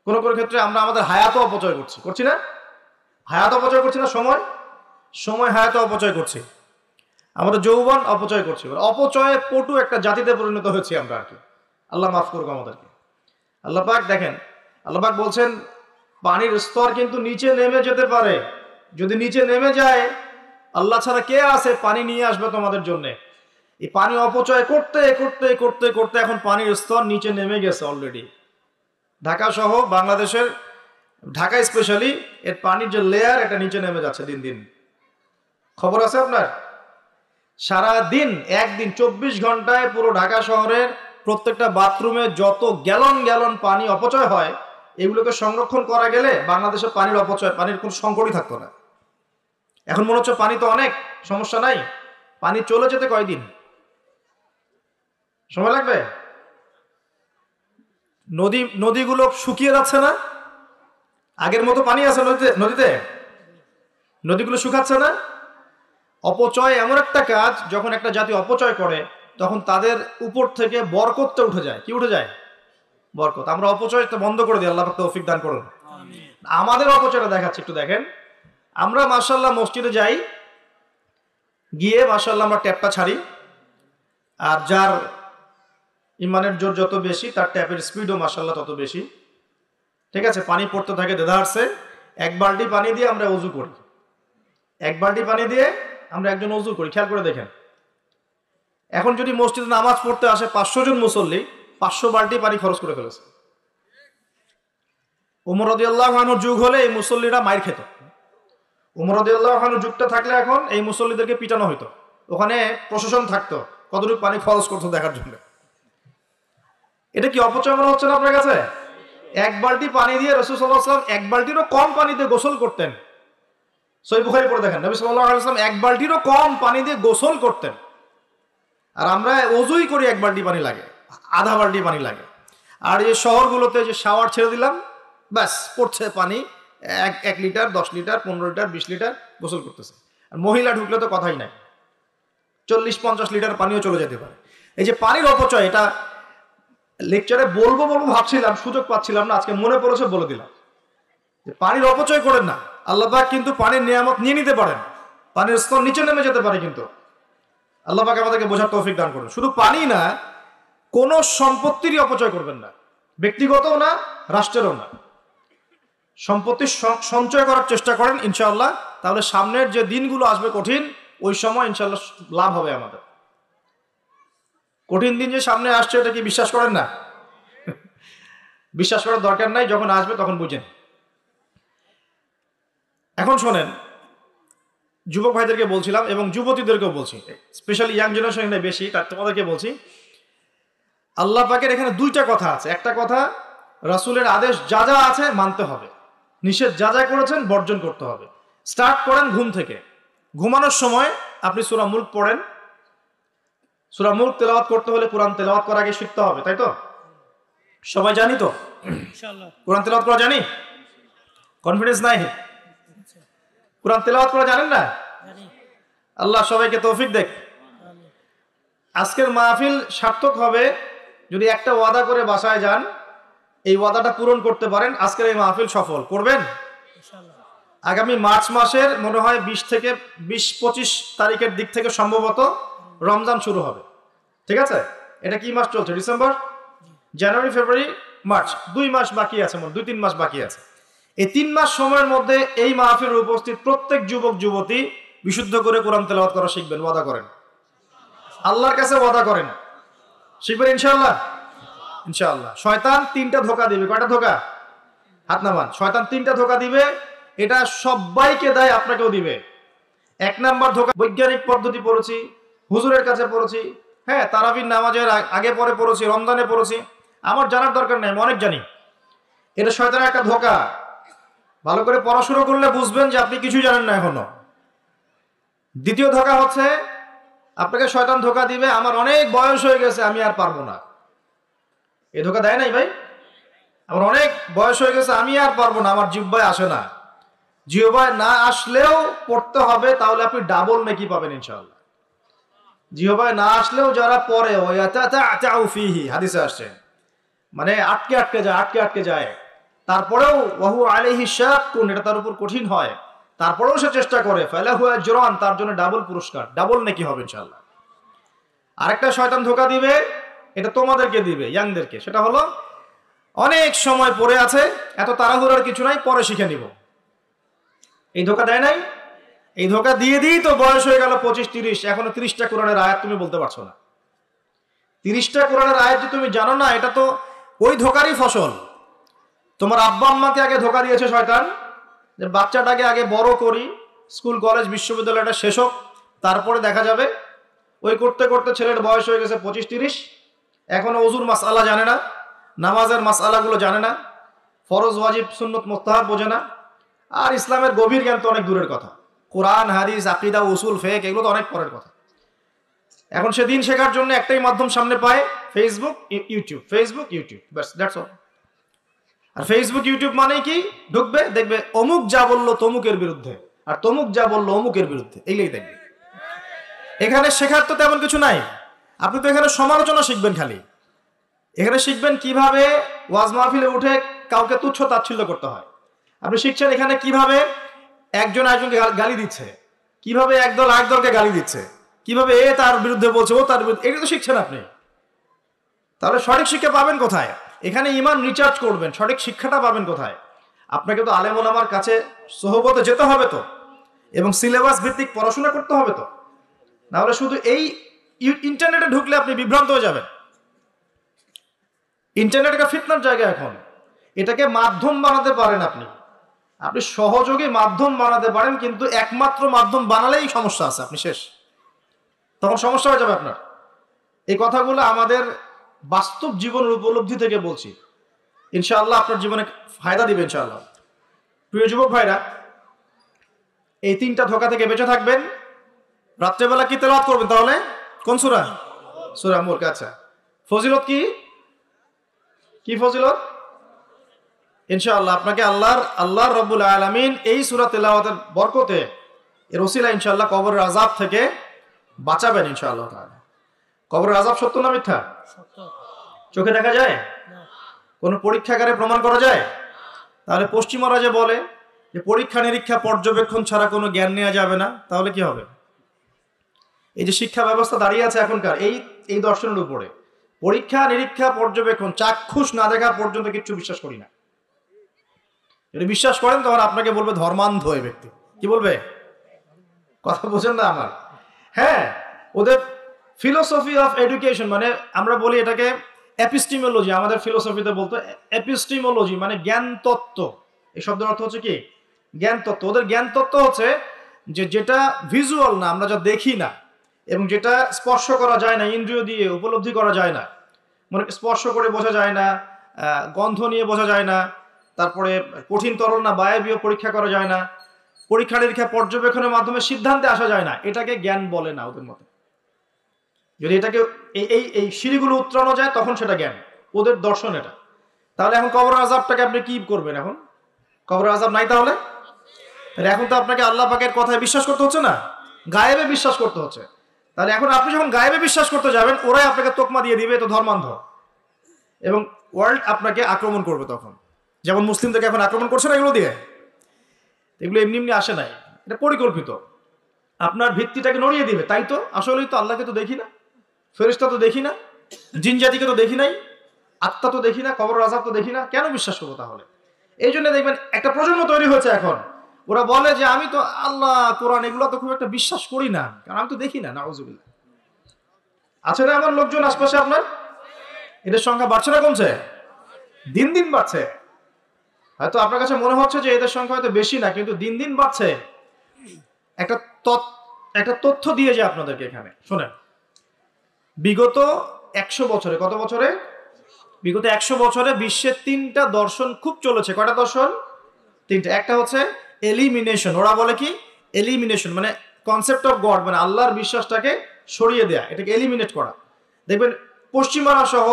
কোনো কোনো ক্ষেত্রে আমরা আমাদের হায়াতও অপচয় করছি, করছি না? হায়াত অপচয় করছি না, সময় হায়াতও অপচয় করছি, আমাদের যৌবন অপচয় করছি। অপচয়ে পটু একটা জাতিতে পরিণত হয়েছি আমরা আর কি। আল্লাহ মাফ করুক আমাদেরকে। আল্লাহ পাক দেখেন, আল্লাহ পাক বলছেন পানির স্তর কিন্তু নিচে নেমে যেতে পারে, যদি নিচে নেমে যায় আল্লাহ ছাড়া কে আছে পানি নিয়ে আসবে তোমাদের জন্য? এই পানি অপচয় করতে করতে করতে করতে এখন পানির স্তর নিচে নেমে গেছে অলরেডি। ঢাকা সহ বাংলাদেশের, ঢাকা স্পেশালি এর পানির যে লেয়ার এটা নিচে নেমে যাচ্ছে দিন দিন। খবর আছে আপনার? সারা দিন, একদিন 24 ঘন্টায় পুরো ঢাকা শহরের প্রত্যেকটা বাথরুমে যত গ্যালন গ্যালন পানি অপচয় হয়, এগুলোকে সংরক্ষণ করা গেলে বাংলাদেশে পানির অপচয়, পানির কোনো সংকটই থাকতো না। এখন মনে হচ্ছে পানি তো অনেক, সমস্যা নাই, পানি চলে যেতে কয়দিন সময় লাগবে? নদীগুলো শুকিয়ে যাচ্ছে না? আগের মতো পানি আছে নদীতে? নদীগুলো শুকাচ্ছে না? অপচয় এমন একটা কাজ, যখন একটা জাতি অপচয় করে তখন তাদের উপর থেকে বরকতটা উঠে যায়। কি উঠে যায়? বরকত। আমরা অপচয়টা বন্ধ করে দিই, আল্লাহ পাক তৌফিক দান করুন। আমাদের অপচয়টা দেখাচ্ছে, একটু দেখেন। আমরা মাশাআল্লাহ মসজিদে যাই, গিয়ে মাশাআল্লাহ আমরা ট্যাপটা ছাড়ি, আর যার ইমানের জোর যত বেশি তার ট্যাপের স্পিডও মাশাআল্লাহ তত বেশি। ঠিক আছে, পানি পড়তে থাকে দেদারসে। এক বালতি পানি দিয়ে আমরা ওযু করি, এক বালতি পানি দিয়ে আমরা একজন ওযু করি। খেয়াল করে দেখেন, এখন যদি মসজিদে নামাজ পড়তে আসে 500 জন মুসল্লি, 500 বালতি পানি খরচ করে ফেলেছে। উমর রাদিয়াল্লাহু আনহুর যুগ হলে এই মুসল্লিরা মাইর খেত। উমর রাদিয়াল্লাহু আনহুর যুগটা থাকলে এখন এই মুসল্লিদেরকে পিটানো হইতো। ওখানে প্রশাসন থাকতো, কতটুকু পানি খরচ করতো দেখার জন্য। এটা কি অপচয় মনে হচ্ছে না আপনার কাছে? এক বালতি পানি দিয়ে রাসূল সাল্লাল্লাহু আলাইহি ওয়াসাল্লাম এক বালতিরও কম পানিতে গোসল করতেন। সহিহ বুখারী পড়ে দেখেন, নবী সাল্লাল্লাহু আলাইহি ওয়াসাল্লাম এক বালতিরও কম পানি দিয়ে গোসল করতেন। আর আমরা ওযুই করি এক বালতি পানি লাগে, আধা বালতি পানি লাগে। আর এই শহরগুলোতে যে শাওয়ার ছেড়ে দিলাম, ব্যাস পড়ছে পানি 1 লিটার, 10 লিটার, 15 লিটার, 20 লিটার গোসল করতেছে। আর মহিলা ঢুকলে তো কথাই নাই, 40-50 লিটার পানিও চলে যেতে পারে। এই যে পানির অপচয়, এটা লেকচারে বলবো ভাবছিলাম, সুযোগ পাচ্ছিলাম না, আজকে মনে পড়েছে বলে দিলাম যে পানির অপচয় করেন না। আল্লাহ পাক কিন্তু পানির নিয়ামত নিয়ে নিতে পারেন, পানির স্তর নিচে নেমে যেতে পারে, কিন্তু আল্লাহ পাক আমাদেরকে বোঝার তৌফিক দান করুন। শুধু পানি না, কোন সম্পত্তিরই অপচয় করবেন না, ব্যক্তিগতও না, রাষ্ট্রেরও না। সম্পত্তি সঞ্চয় করার চেষ্টা করেন ইনশাআল্লাহ, তাহলে সামনের যে দিনগুলো আসবে কঠিন, ওই সময় ইনশাআল্লাহ লাভ হবে আমাদের। কঠিন দিন যে সামনে আসছে, এটা কি বিশ্বাস করেন না? বিশ্বাস করার দরকার নাই, যখন আসবে তখন বুঝেন। এখন শোনেন, যুবক ভাইদেরকে বলছিলাম এবং যুবতীদেরকেও বলছি, স্পেশালি ইয়াং জেনারেশন বেশি, তার তোমাদেরকে বলছি, আল্লাহ পাকের এখানে দুইটা কথা আছে। একটা কথা, রাসূলের আদেশ যা যা আছে মানতে হবে, নিষেধ যা যা করেছেন বর্জন করতে হবে। স্টার্ট করেন ঘুম থেকে। ঘুমানোর সময় আপনি সূরা মুলক পড়েন। সূরা মুলক তেলাওয়াত করতে হলে কোরআন তেলাওয়াত করার আগে শিখতে হবে, তাই তো? সবাই জানি তো ইনশাআল্লাহ? কোরআন তেলাওয়াত করা জানি? কনফিডেন্স নাই? কোরআন তেলাওয়াত করা জানেন না? আল্লাহ সবাইকে তৌফিক দেখ। আজকের মাহফিল সার্থক হবে যদি একটা ওয়াদা করে বাসায় যান, এই ওয়াদাটা পূরণ করতে পারেন, আজকের এই মাহফিল সফল করবেন ইনশাআল্লাহ। আগামী মার্চ মাসের মনে হয় 20 থেকে 20-25 তারিখের দিক থেকে সম্ভবত রমজান শুরু হবে, ঠিক আছে? এটা কি মাস চলছে? ডিসেম্বর, জানুয়ারি, ফেব্রুয়ারি, মার্চ, 2 মাস বাকি আছে, 2-3 মাস বাকি আছে। এই 3 মাস সময়ের মধ্যে এই মাহফিলে উপস্থিত প্রত্যেক যুবক যুবতী বিশুদ্ধ করে কোরআন তেলাওয়াত করা শিখবেন, ওয়াদা করেন, আল্লাহর কাছে ওয়াদা করেন, শিখবেন ইনশাআল্লাহ। ইনশাআল্লাহ। শয়তান 3টা ধোঁকা দিবে। কয়টা ধোঁকা? হাত নামান। শয়তান 3টা ধোঁকা দিবে, এটা সবাইকে দেয়, আপনাকেও দিবে। 1 নাম্বার ধোঁকা, বৈজ্ঞানিক পদ্ধতি পড়েছি, হুজুরের কাছে পড়েছি, হ্যাঁ, তারাবির নামাজের আগে পরে পড়েছি, রমজানে পড়েছি, আমার জানার দরকার নেই, আমি অনেক জানি। এটা শয়তানের একটা ধোঁকা। ভালো করে পড়াশোনা করলে বুঝবেন যে আপনি কিছুই জানেন না এখনো। দ্বিতীয় ধোঁকা হচ্ছে, আপনাকে শয়তান ধোঁকা দিবে, আমার অনেক বয়স হয়ে গেছে, আমি আর পারবো না। এই ধোঁকা দেয় নাই ভাই? আমার অনেক বয়স হয়ে গেছে, আমি আর পারবো না, আমার জিহ্বায় আসে না। জিহ্বায় না আসলেও পড়তে হবে, তাহলে আপনি ডাবল নেকি পাবেন ইনশাআল্লাহ। জিহ্বায় না আসলেও যারা পড়ে, হাদিসে আসছে, মানে আটকে যায়, তারপরেও ওয়াহু আলাইহি শাক্কুন, এটা তার উপর কঠিন হয়, তারপরেও সে চেষ্টা করে, ফালাহু আজরান, তার জন্য ডাবল পুরস্কার, ডাবল নেকি হবে ইনশাআল্লাহ। আরেকটা শয়তান ধোঁকা দিবে, এটা তোমাদেরকে দিবে, ইয়াংদেরকে, সেটা হলো অনেক সময় পড়ে আছে, এত তাড়াহুড়ার কিছু নাই, পরে শিখে নিব। এই ধোঁকা দেয় নাই? এই ধোঁকা দিয়ে দিই তো বয়স হয়ে গেল 25-30, এখনো 30টা কোরআনের আয়াত তুমি বলতে পারছো না। 30টা কোরআনের আয়াত যে তুমি জানো না, এটা তো ওই ধোঁকারই ফসল। তোমার আব্বা আম্মাকে আগে ধোঁকা দিয়েছে শয়তান, যে বাচ্চাটাকে আগে বড় করি, স্কুল কলেজ বিশ্ববিদ্যালয়টা শেষ হোক, তারপরে দেখা যাবে। ওই করতে করতে ছেলের বয়স হয়ে গেছে 25-30, এখনো ওযুর মাসআলা জানে না, নামাজের মাসআলাগুলো জানে না, ফরজ ওয়াজিব সুন্নত মুস্তাহাব বোঝে না, আর ইসলামের গভীর জ্ঞান তো অনেক দূরের কথা। কোরআন, হাদিস, আকীদা, উসুল, ফিকহ, এগুলো তো অনেক পরের কথা। এখন সে দিন শেখার জন্য একটাই মাধ্যম সামনে পায়, ফেসবুক, ইউটিউব, ফেসবুক, ইউটিউব, বাস, দ্যাটস অল। আর ফেসবুক, ইউটিউব মানে কি? ঢুকবে, দেখবে অমুক যা বললো তমুকের বিরুদ্ধে, আর তমুক যা বললো অমুকের বিরুদ্ধে, এইগুলোই দেখবে। এখানে শেখার তো তেমন কিছু নাই, আপনি তো এখানে সমালোচনা শিখবেন খালি। এখানে শিখবেন কিভাবে ওয়াজ মাহফিলে উঠে কাউকে তুচ্ছ তাচ্ছিল্য করতে হয়। আপনি শিখছেন এখানে কিভাবে একজন আরেকজনকে গালি দিচ্ছে, কিভাবে একদল আরেক দলকে গালি দিচ্ছে, কিভাবে এ তার বিরুদ্ধে বলছে, ও তার বিরুদ্ধে, এটা তো শিখছেন আপনি। তাহলে সঠিক শিক্ষা পাবেন কোথায়? এখানে ঈমান রিচার্জ করবেন, সঠিক শিক্ষাটা পাবেন কোথায়? আপনাকে তো আলেম ওলামার কাছে সোহবতে যেতে হবে তো, এবং সিলেবাস ভিত্তিক পড়াশোনা করতে হবে তো, না হলে শুধু এই ইন্টারনেটে ঢুকলে আপনি বিভ্রান্ত হয়ে যাবেন। ইন্টারনেট একটা ফিতনার জায়গা এখন। এটাকে মাধ্যম বানাতে পারেন আপনি, আপনি সহযোগী মাধ্যম বানাতে পারেন, কিন্তু একমাত্র মাধ্যম বানালেই সমস্যা আছে, আপনি শেষ, তখন সমস্যা হয়ে যাবে আপনার। এই কথাগুলো আমাদের বাস্তব জীবনের উপলব্ধি থেকে বলছি, ইনশাআল্লাহ আপনার জীবনে ফায়দা দিবে ইনশাআল্লাহ। প্রিয় যুবক ভাইরা, এই 3টা ধোঁকা থেকে বেঁচে থাকবেন। রাত্রেবেলা কি তেলাওয়াত করবেন তাহলে? কোন সূরা? সূরা মুলক। আচ্ছা, ফজিলত কি কি ফজিলত? ইনশাআল্লাহ আপনাকে আল্লাহ রাব্বুল আলামিন এই সূরা তেলাওয়াতের বরকতে, এর ওসিলা ইনশাআল্লাহ কবরের আযাব থেকে বাঁচাবেন ইনশাআল্লাহ তাআলা। কবরের আযাব সত্য না মিথ্যা? সত্য। চোখে দেখা যায়? না। কোন পরীক্ষাগারে প্রমাণ করা যায়? তাহলে পশ্চিমারা যে বলে যে পরীক্ষা নিরীক্ষা পর্যবেক্ষণ ছাড়া কোনো জ্ঞান নেওয়া যাবে না, তাহলে কি হবে? এই যে শিক্ষা ব্যবস্থা দাঁড়িয়ে আছে এখনকার এই দর্শনের উপরে, পরীক্ষা নিরীক্ষা পর্যবেক্ষণ চাক্ষুষ না দেখা পর্যন্ত কিচ্ছু বিশ্বাস করি না। যদি বিশ্বাস করেন তখন আপনাকে বলবে ধর্মান্ধ এই ব্যক্তি। কি বলবে? কথা বোঝেন না আমার? হ্যাঁ, ওদের ফিলোসফি অফ এডুকেশন, মানে আমরা বলি এটাকে এপিস্টিমোলজি, আমাদের ফিলোসফিতে বলতো এপিস্টিমোলজি, মানে জ্ঞান তত্ত্ব। এই শব্দের অর্থ হচ্ছে কি? জ্ঞান তত্ত্ব। ওদের জ্ঞান তত্ত্ব হচ্ছে যে যেটা ভিজুয়াল না, আমরা যা দেখি না, এবং যেটা স্পর্শ করা যায় না, ইন্দ্রিয় দিয়ে উপলব্ধি করা যায় না, মানে স্পর্শ করে বোঝা যায় না, গন্ধ নিয়ে বোঝা যায় না, তারপরে কঠিন তরল না বায়বীয় পরীক্ষা করা যায় না, পরীক্ষা নিরীক্ষা পর্যবেক্ষণের মাধ্যমে সিদ্ধান্তে আসা যায় না, এটাকে জ্ঞান বলে না ওদের মতে। যদি এটাকে এই সিঁড়িগুলো উত্তরানো যায় তখন সেটা জ্ঞান, ওদের দর্শন এটা। তাহলে এখন কবর আযাবটাকে আপনি কি করবেন? এখন কবর আযাব নাই, তাহলে এখন তো আপনাকে আল্লাহ পাকের কথায় বিশ্বাস করতে হচ্ছে না, গায়েবে বিশ্বাস করতে হচ্ছে। তাহলে এখন আপনি যখন গায়েবে বিশ্বাস করতে যাবেন, ওরাই আপনাকে তোকমা দিয়ে দিবে তো ধর্মান্ধ, এবং ওয়ার্ল্ড আপনাকে আক্রমণ করবে তখন। যেমন মুসলিমদেরকে এখন আক্রমণ করছে না এগুলো দিয়ে, এগুলো এমনি এমনি আসে নাই, এটা পরিকল্পিত। আপনার ভিত্তিটাকে নড়িয়ে দিবে। তাই তো, আসলেই তো আল্লাহকে তো দেখি না, ফেরেশতা তো দেখি না, জিন জাতিকে তো দেখি নাই, আত্মা তো দেখি না, কবর আযাব তো দেখি না, কেন বিশ্বাস করবো তাহলে? এই জন্য দেখবেন একটা প্রজন্ম তৈরি হয়েছে এখন, ওরা বলে যে আমি তো আল্লাহ কোরআন এগুলো তো খুব একটা বিশ্বাস করি না, কারণ আমি তো দেখি না। নাউযুবিল্লাহ। আছে না এমন লোকজন আশপাশে আপনার? এদের সংখ্যা বাড়ছে না কমছে? দিন দিন বাড়ছে। হয়তো আপনার কাছে মনে হচ্ছে যে এদের সংখ্যা হয়তো বেশি না, কিন্তু দিন দিন বাড়ছে। একটা তথ্য দিয়ে যায় আপনাদেরকে এখানে, শোনেন। বিগত 100 বছরে, কত বছরে? বিগত 100 বছরে বিশ্বের 3টা দর্শন খুব চলেছে। কয়টা দর্শন? 3টা। একটা হচ্ছে এলিমিনেশন, ওরা বলে কি? এলিমিনেশন মানে কনসেপ্ট অফ গড, মানে আল্লাহর বিশ্বাসটাকে সরিয়ে দেয়া, এটাকে এলিমিনেট করা। দেখবেন পশ্চিমারা সহ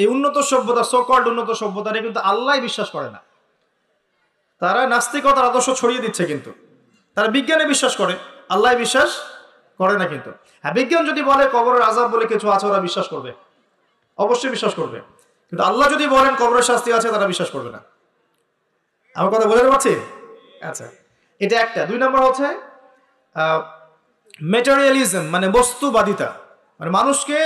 এই উন্নত সভ্যতা, সো কল্ড উন্নত সভ্যতারে কিন্তু আল্লাহ বিশ্বাস করে না, তারা নাস্তিকতার আদর্শ ছড়িয়ে দিচ্ছে, কিন্তু তারা বিজ্ঞানে বিশ্বাস করে, আল্লাহ বিশ্বাস করে না। কিন্তু হ্যাঁ, বিজ্ঞান যদি বলে কবরের আযাব বলে কিছু আছে, ওরা বিশ্বাস করবে, অবশ্যই বিশ্বাস করবে। কিন্তু আল্লাহ যদি বলেন কবরের শাস্তি আছে, তারা বিশ্বাস করবে না। আমার কথা বোঝাতে পারছি? আচ্ছা, এটা একটা। 2 নম্বর হচ্ছে ম্যাটেরিয়ালিজম, মানে বস্তুবাদিতা, মানে মানুষকে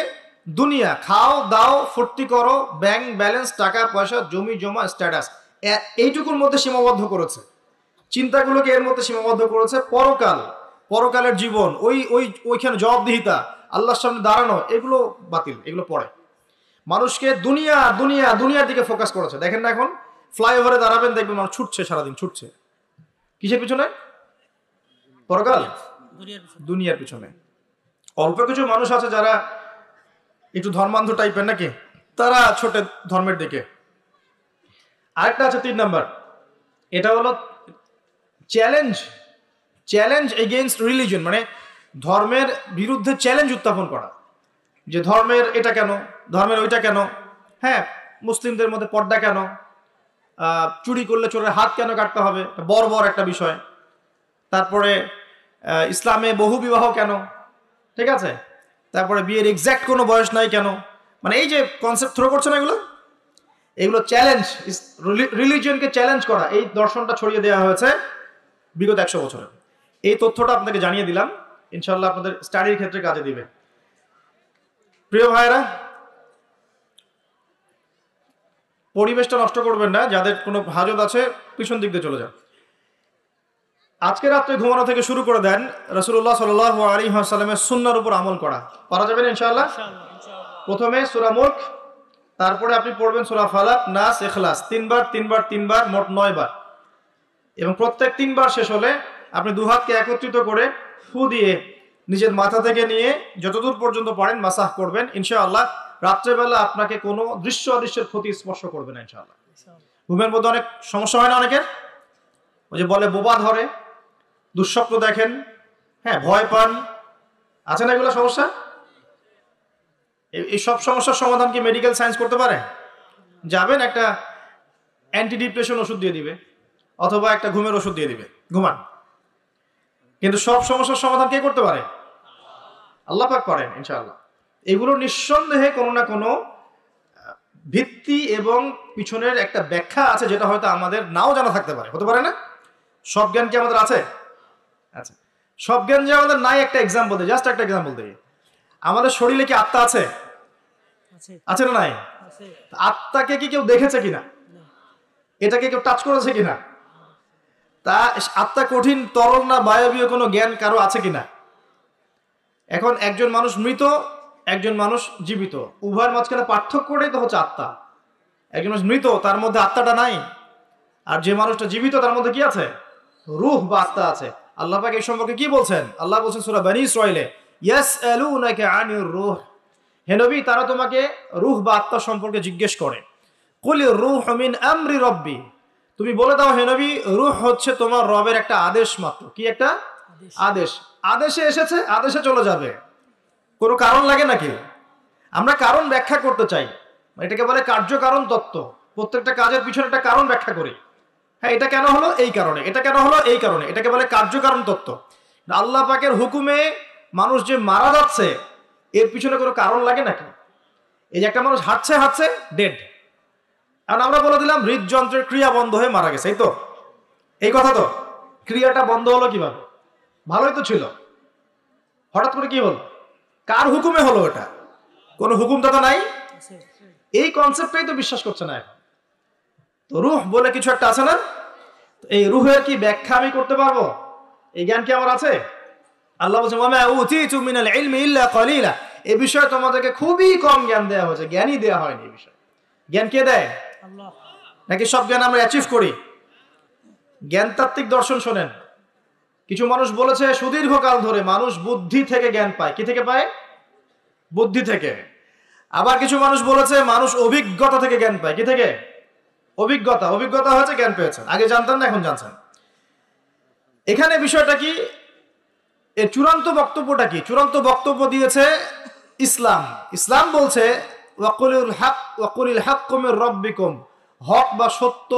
দুনিয়া, খাও দাও ফুর্তি করো, ব্যাংক ব্যালেন্স, টাকা পয়সা, জমি জমা, স্ট্যাটাস, এইটুকুর মধ্যে সীমাবদ্ধ করেছে। চিন্তাগুলোকে এর মধ্যে সীমাবদ্ধ করেছে। পরকালের জীবন, ওইখানে জবাবদিহিতা, আল্লাহর সামনে দাঁড়ানো, এগুলো বাতিল, এগুলো পড়ে। মানুষকে দুনিয়ার দিকে ফোকাস করেছে। দেখেন না এখন ফ্লাইওভারে দাঁড়াবেন, দেখবেন মানুষ ছুটছে, সারাদিন ছুটছে। কিসের পিছনে? পরকাল, দুনিয়ার পিছনে। অল্প কিছু মানুষ আছে যারা একটু ধর্মান্ধ টাইপের নাকি, তারা ছোটে ধর্মের দিকে। আরেকটা আছে 3 নাম্বার, এটা হলো চ্যালেঞ্জ এগেইনস্ট রিলিজন, মানে ধর্মের বিরুদ্ধে চ্যালেঞ্জ উত্থাপন করা, যে ধর্মের এটা কেন, ধর্মের ওইটা কেন, হ্যাঁ মুসলিমদের মধ্যে পর্দা কেন, চুরি করলে চোরের হাত কেন কাটতে হবে, বর্বর একটা বিষয়। তারপরে ইসলামে বহু বিবাহ কেন, ঠিক আছে, তারপরে বিয়ের এক্স্যাক্ট কোনো বয়স নাই কেন, মানে এই যে কনসেপ্ট থ্রো করছে না, এগুলো চ্যালেঞ্জ, রিলিজিয়নকে চ্যালেঞ্জ করা, এই দর্শনটা ছড়িয়ে দেওয়া হয়েছে বিগত 100 বছরে। এই তথ্যটা আপনাকে জানিয়ে দিলাম, ইনশাআল্লাহ আপনাদের স্টাডির ক্ষেত্রে কাজে দিবে। প্রিয় ভাইরা, পরিবেশটা নষ্ট করবেন না, যাদের কোনো হাজত আছে পিছন দিক দিয়ে চলে যান। আজকে রাত্রে ঘুমানো থেকে শুরু করে দেন রাসূলুল্লাহ সাল্লাল্লাহু আলাইহি ওয়াসাল্লামের সুন্নাহর উপর আমল করা। পারা যাবে না ইনশাআল্লাহ? প্রথমে সূরা মুলক, তারপরে আপনি পড়বেন সূরা ফালাক, নাস, ইখলাস 3 বার 3 বার 3 বার, মোট 9 বার। এবং প্রত্যেক 3 বার শেষ হলে আপনি দুহাতকে একত্রিত করে ফু দিয়ে নিজের মাথা থেকে নিয়ে যতদূর পর্যন্ত পারেন মাসাহ করবেন। ইনশাআল্লাহ রাত্রেবেলা আপনাকে কোনো দৃশ্য অদৃশ্যের ক্ষতি স্পর্শ করবে না ইনশাআল্লাহ। ঘুমের মধ্যে অনেক সমস্যা হয় না অনেকের, ওই যে বলে বোবা ধরে, দুঃস্বপ্ন দেখেন, হ্যাঁ ভয় পান, আছে না এগুলো সমস্যা? এই সব সমস্যার সমাধান কি মেডিকেল সায়েন্স করতে পারে? যাবেন একটা অ্যান্টি ডিপ্রেশন ওষুধ দিয়ে দিবে অথবা একটা ঘুমের ওষুধ দিয়ে দিবে, ঘুমান। কিন্তু সব সমস্যার সমাধান কে করতে পারে? আল্লাহ পাক পারেন ইনশাআল্লাহ। এগুলো নিঃসন্দেহে কোনো না কোনো ভিত্তি এবং পিছনের একটা ব্যাখ্যা আছে, যেটা হয়তো আমাদের নাও জানা থাকতে পারে, হতে পারে না? সব জ্ঞান কি আমাদের আছে? আচ্ছা, সব জ্ঞান যে আমাদের নাই, একটা এক্সাম্পল দিই, জাস্ট একটা এক্সাম্পল দিই। আমাদের শরীরে কি আত্মা আছে? আছে না নাই? আত্মাকে কি কেউ দেখেছে কিনা? এটাকে কেউ টাচ করেছে কিনা? তা আত্মা কঠিন, তরল না বায়বীয় কোনো জ্ঞান কারো আছে কিনা? এখন একজন মানুষ মৃত, একজন মানুষ জীবিত, উভয়ের মাঝখানে পার্থক্যটাই তো হচ্ছে আত্মা। একজন মানুষ মৃত, তার মধ্যে আত্মাটা নাই, আর যে মানুষটা জীবিত তার মধ্যে কি আছে? রূহ বা আত্মা আছে। আল্লাহ পাক এই সম্পর্কে কি বলছেন? আল্লাহ বলছেন সূরা বনী ইসরাঈলে, ইয়াসআলুনাকা আনির রূহ, হে নবী তারা তোমাকে রূহ বা আত্মা সম্পর্কে জিজ্ঞেস করে। কুলির রূহু মিন আমরি রব্বি, তুমি বলে দাও হে নবী, রূহ হচ্ছে তোমার রবের একটা আদেশ মাত্র। কি একটা আদেশ? আদেশে এসেছে, আদেশে চলে যাবে, কোনো কারণ লাগে নাকি? আমরা কারণ ব্যাখ্যা করতে চাই, এটাকে বলে কার্যকারণ তত্ত্ব। প্রত্যেকটা কাজের পিছনে একটা কারণ ব্যাখ্যা করি। হ্যাঁ, এটা কেন হলো এই কারণে, এটা কেন হলো এই কারণে, এটাকে বলে কার্যকারণ তত্ত্ব। আল্লাহ পাকের হুকুমে মানুষ যে মারা যাচ্ছে, এর পিছনে কোনো কারণ লাগে নাকি? এই যে একটা মানুষ হাঁটছে হাঁটছে ডেড, কারণ আমরা বলে দিলাম হৃদযন্ত্রের ক্রিয়া বন্ধ হয়ে মারা গেছে, এই তো, এই কথা তো। ক্রিয়াটা বন্ধ হলো কিভাবে? ভালোই তো ছিল, হঠাৎ করে কি হলো? কার হুকুমে হলো? এটা কোনো হুকুমদাতা নাই, এই কনসেপ্টটাই তো বিশ্বাস করছে না এখন। তো রূহ বলে কিছু একটা আছে না, এই রূহের কি ব্যাখ্যা আমি করতে পারবো? এই জ্ঞান কি আমার আছে? আল্লাহ বলছেন ওয়ামা উতিতু মিনাল ইলমি ইল্লা কলিলা, এই বিষয়ে তোমাদেরকে খুবই কম জ্ঞান দেওয়া হয়েছে, জ্ঞানই দেওয়া হয়নি এই বিষয়ে। জ্ঞান কে দেয়? আল্লাহ। নাকি সব জ্ঞান আমরা অ্যাচিভ করি? জ্ঞানতাত্ত্বিক দর্শন শোনেন, কিছু মানুষ বলেছে সুদীর্ঘকাল ধরে মানুষ বুদ্ধি থেকে জ্ঞান পায়। কি থেকে পায়? বুদ্ধি থেকে। আবার কিছু মানুষ বলেছে মানুষ অভিজ্ঞতা থেকে জ্ঞান পায়। কি থেকে? অভিজ্ঞতা। অভিজ্ঞতা হচ্ছে জ্ঞান পেয়েছেন, আগে জানতেন না এখন জানছেন। এখানে বিষয়টা কি, এর চূড়ান্ত বক্তব্যটা কি? চূড়ান্ত বক্তব্য দিয়েছে ইসলাম। ইসলাম বলছে ওয়াকুলিল হাক্কু মির রাব্বিকুম, হক বা সত্য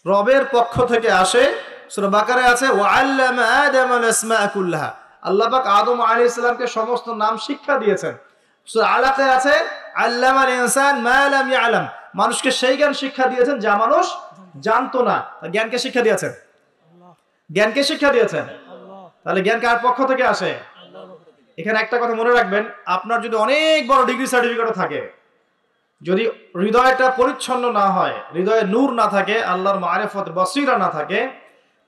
রবের পক্ষ থেকে আসে। সূরা বাকারায় আছে ওয়াআল্লামা আদামাল আসমাআ কুল্লাহা, আল্লাহ পাক আদম আলাইহিস সালামকে সমস্ত নাম শিক্ষা দিয়েছেন। সূরা আলাকায় আছে আল্লামাল ইনসান মা লাম ইয়ালাম, মানুষকে সেই জ্ঞান শিক্ষা দিয়েছেন যা মানুষ জানতো না। জ্ঞানকে শিক্ষা দিয়েছেন, জ্ঞানকে শিক্ষা দিয়েছেন। তাহলে জ্ঞান কার পক্ষ থেকে আসে? এখানে একটা কথা মনে রাখবেন, আপনার যদি অনেক বড় ডিগ্রি সার্টিফিকেটও থাকে, যদি হৃদয়টা পরিচ্ছন্ন না হয়, হৃদয়ে নূর না থাকে, আল্লাহর মারিফত বসীরা না থাকে,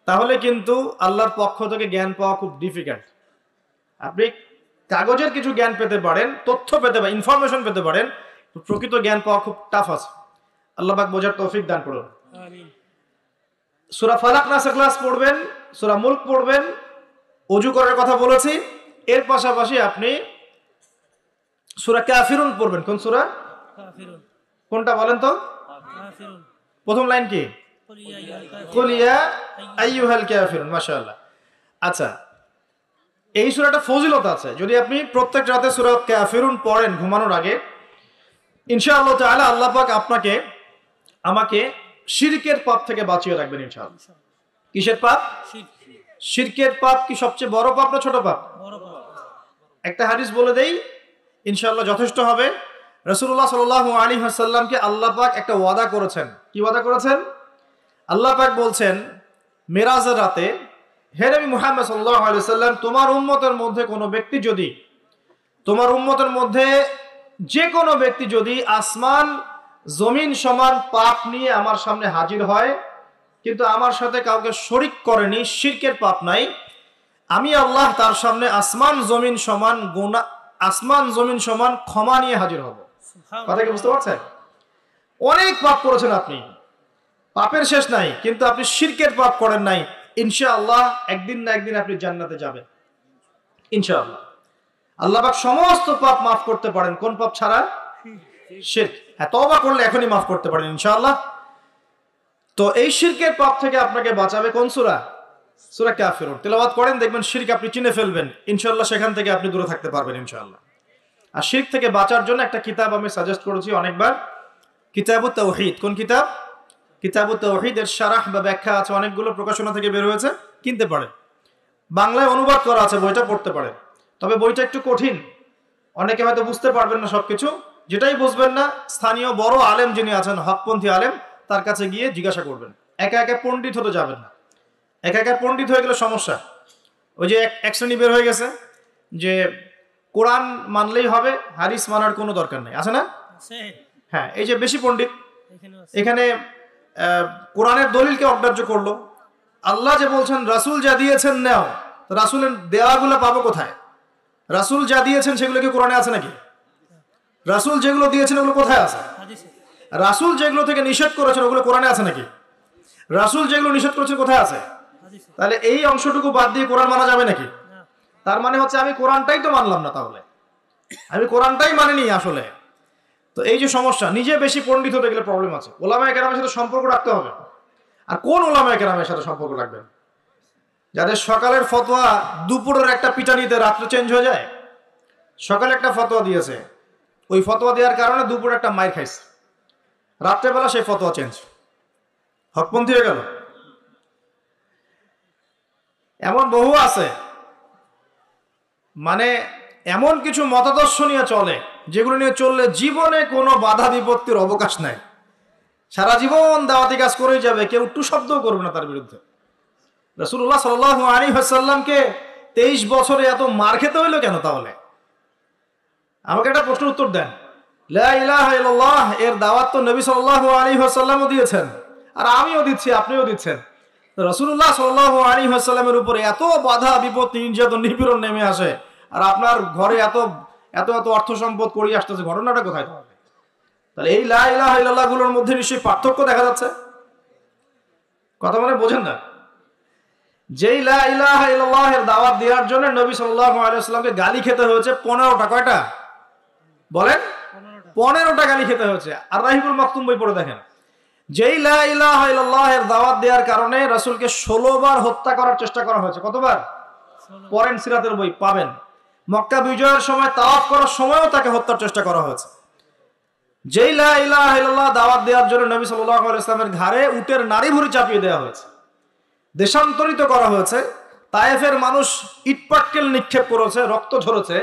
তাহলে কিন্তু আল্লাহর পক্ষ থেকে জ্ঞান পাওয়া খুব ডিফিকাল্ট। আপনি কাগজের কিছু জ্ঞান পেতে পারেন, তথ্য পেতে পারেন, ইনফরমেশন পেতে পারেন, প্রকৃত জ্ঞান পাওয়া খুব টাফ আছে। আল্লাহ পাক বোঝার তৌফিক দান করুন। আমিন। সূরা ফালাক, নাস, ইখলাস পড়বেন, সূরা মুলক পড়বেন, ওযু করার কথা বলেছি। এর পাশাপাশি আপনি সূরা কাফিরুন পড়বেন। কোন সূরা? কাফিরুন। কোনটা বলেন তো? কাফিরুন। প্রথম লাইন কি? কুল ইয়া আইয়ুহাল কাফিরুন। মাশাআল্লাহ। আচ্ছা, এই সূরাটা ফজিলত আছে। যদি আপনি প্রত্যেক রাতে সূরা কাফিরুন পড়েন ঘুমানোর আগে, ইনশাআল্লাহ তাআলা আল্লাহ পাক আপনাকে আমাকে শিরকের পাপ থেকে বাঁচিয়ে রাখবেন ইনশাআল্লাহ। কিসের পাপ? শিরকের পাপ কি সবচেয়ে বড় পাপ না ছোট পাপ? বড় পাপ। একটা হাদিস বলে দেই, ইনশাআল্লাহ যথেষ্ট হবে। রাসূলুল্লাহ সাল্লাল্লাহু আলাইহি ওয়াসাল্লামকে আল্লাহ পাক একটা ওয়াদা করেছেন। কি ওয়াদা করেছেন? আল্লাহ পাক বলছেন মেরাজের রাতে, হে নবী মুহাম্মদ সাল্লাল্লাহু আলাইহি ওয়াসাল্লাম, তোমার উম্মতের মধ্যে কোনো ব্যক্তি যদি, তোমার উম্মতের মধ্যে যে কোনো ব্যক্তি যদি আসমান জমিন সমান পাপ নিয়ে আমার সামনে হাজির হয়, কিন্তু আমার সাথে কাউকে শরিক করেনি, শিরকের পাপ নাই, আমি আল্লাহ তার সামনে আসমান জমিন সমান গুনাহ, আসমান জমিন সমান ক্ষমা নিয়ে হাজির হব। কথা কি বুঝতে পারছেন? অনেক পাপ করেছেন আপনি, পাপের শেষ নাই, কিন্তু আপনি শিরকের পাপ করেন নাই। ইনশাআল্লাহ একদিন না একদিন আপনি জান্নাতে যাবেন ইনশাআল্লাহ। আল্লাহ পাক সমস্ত পাপ মাফ করতে পারেন, কোন পাপ ছাড়া? শিরক। হ্যাঁ, তওবা করলে এখনই মাফ করতে পারেন ইনশাআল্লাহ। তো এই শিরকের পাপ থেকে আপনাকে বাঁচাবে কোন সূরা? সূরা কাফিরুন। তেলাওয়াত করেন, দেখবেন শিরক আপনি চিনে ফেলবেন ইনশাআল্লাহ, সেখান থেকে আপনি দূরে থাকতে পারবেন ইনশাআল্লাহ। আর শিরক থেকে বাঁচার জন্য একটা কিতাব আমি সাজেস্ট করেছি অনেকবার, কিতাবুত তাওহীদ। কোন কিতাব? কিতাবুত তাওহীদ। এর শারাহ বা ব্যাখ্যা আছে, অনেকগুলো প্রকাশনা থেকে বের হয়েছে, কিনতে পারেন। বাংলায় অনুবাদ করা আছে, বইটা পড়তে পারেন। তবে বইটা একটু কঠিন, অনেকে হয়তো বুঝতে পারবেন না সবকিছু। যেটাই বুঝবেন না, স্থানীয় বড় আলেম যিনি আছেন, হকপন্থী আলেম, তার কাছে গিয়ে জিজ্ঞাসা করবেন। একা একা পণ্ডিত হতে যাবেন না, একা একা পণ্ডিত হয়ে গেলে সমস্যা। ওই যে এক শ্রেণী বের হয়ে গেছে যে কোরআন মানলেই হবে, হাদিস মানার কোনো দরকার নেই, আছে না? হ্যাঁ, এই যে বেশি পণ্ডিত এখানে কোরআনের দলিলকে অগ্রাহ্য করলো। আল্লাহ যে বলছেন রাসূল যা দিয়েছেন নাও, তো রাসূলের দেওয়াগুলো পাবো কোথায়? রাসূল যা দিয়েছেন সেগুলো কি কোরআনে আছে নাকি? রাসূল যেগুলো দিয়েছেন ওগুলো কোথায় আছে? রাসূল যেগুলো থেকে নিষেধ করেছেন ওগুলো কোরআনে আছে নাকি? রাসূল যেগুলো নিষেধ করেছেন কোথায় আছে? তাহলে এই অংশটুকু বাদ দিয়ে কোরআন মানা যাবে নাকি? তার মানে হচ্ছে আমি কোরআনটাই তো মানলাম না, তাহলে আমি কোরআনটাই মানিনি আসলে। তো এই যে সমস্যা, নিজে বেশি পণ্ডিত হতে গেলে প্রবলেম আছে। ওলামায়ে কেরামের সাথে সম্পর্ক রাখতে হবে। আর কোন ওলামায়ে কেরামের সাথে সম্পর্ক রাখবেন? যাদের সকালের ফতোয়া দুপুরের একটা পিটানিতে রাত্রে চেঞ্জ হয়ে যায়। সকালে একটা ফতোয়া দিয়েছে, ওই ফতোয়া দেওয়ার কারণে দুপুরে একটা মাইর খাইছে, রাত্রেবেলা সেই ফতোয়া চেঞ্জ, হকপন্থী হয়ে গেল। এমন বহু আছে, মানে এমন কিছু মতাদর্শ নিয়ে চলে যেগুলো নিয়ে চললে জীবনে কোনো বাধা বিপত্তির অবকাশ নাই। সারা জীবন দাওয়াতি কাজ করেই যাবে, কেউ একটু শব্দও করবে না তার বিরুদ্ধে। রাসূলুল্লাহ সাল্লাল্লাহু আলাইহি ওয়াসাল্লামকে 23 বছরে এত মার খেতে হইলো কেন? তাহলে আমাকে একটা প্রশ্নের উত্তর দেন। লা ইলাহা ইল্লাল্লাহ এর দাওয়াত তো নবী সাল্লাল্লাহু আলাইহি ওয়াসাল্লামও দিয়েছেন, আর আমিও দিচ্ছি, আপনিও দিচ্ছেন। রাসূলুল্লাহ সাল্লাল্লাহু আলাইহি ওয়াসাল্লামের উপরে এত বাধা বিপত্তি, নির্যাতন, নিপীড়ন নেমে আসে, আর আপনার ঘরে এত এত এত অর্থ সম্পদ করিয়ে আসতেছে, ঘটনাটা কোথায়? তাহলে এই লা ইলাহা ইল্লাল্লাহ গুলোর মধ্যে নিশ্চয়ই পার্থক্য দেখা যাচ্ছে। কথা মানে বোঝেন না? যেই লা ইলাহা ইল্লাল্লাহ এর দাওয়াত দেওয়ার জন্য নবী সাল্লাল্লাহু আলাইহি ওয়াসাল্লামকে গালি খেতে হয়েছে 15টা। কয়টা বলেন? 15টা গালি খেতে হয়েছে। আর রাহিবুল মাকতুম বই পড়ে দেখেন, যেই লা ইলাহা ইল্লাল্লাহ এর দাওয়াত দেওয়ার কারণে রাসূলকে 16 বার হত্যা করার চেষ্টা করা হয়েছে। কতবার? পড়েন, সিরাতের বই পাবেন। মক্কা বিজয়ের সময়, তাওয়াফ করার সময়ও তাকে হত্যার চেষ্টা করা হয়েছে। যেই লা ইলাহা ইল্লাল্লাহ দাওয়াত দেওয়ার জন্য নবী সাল্লাল্লাহু আলাইহি ওয়াসাল্লামের ঘাড়ে উটের নাড়ি ভুঁড়ি চাপিয়ে দেওয়া হয়েছে, দেশান্তরিত করা হয়েছে। তায়েফের মানুষ ইটপাটকেল নিক্ষেপ করেছে, রক্ত ঝরেছে।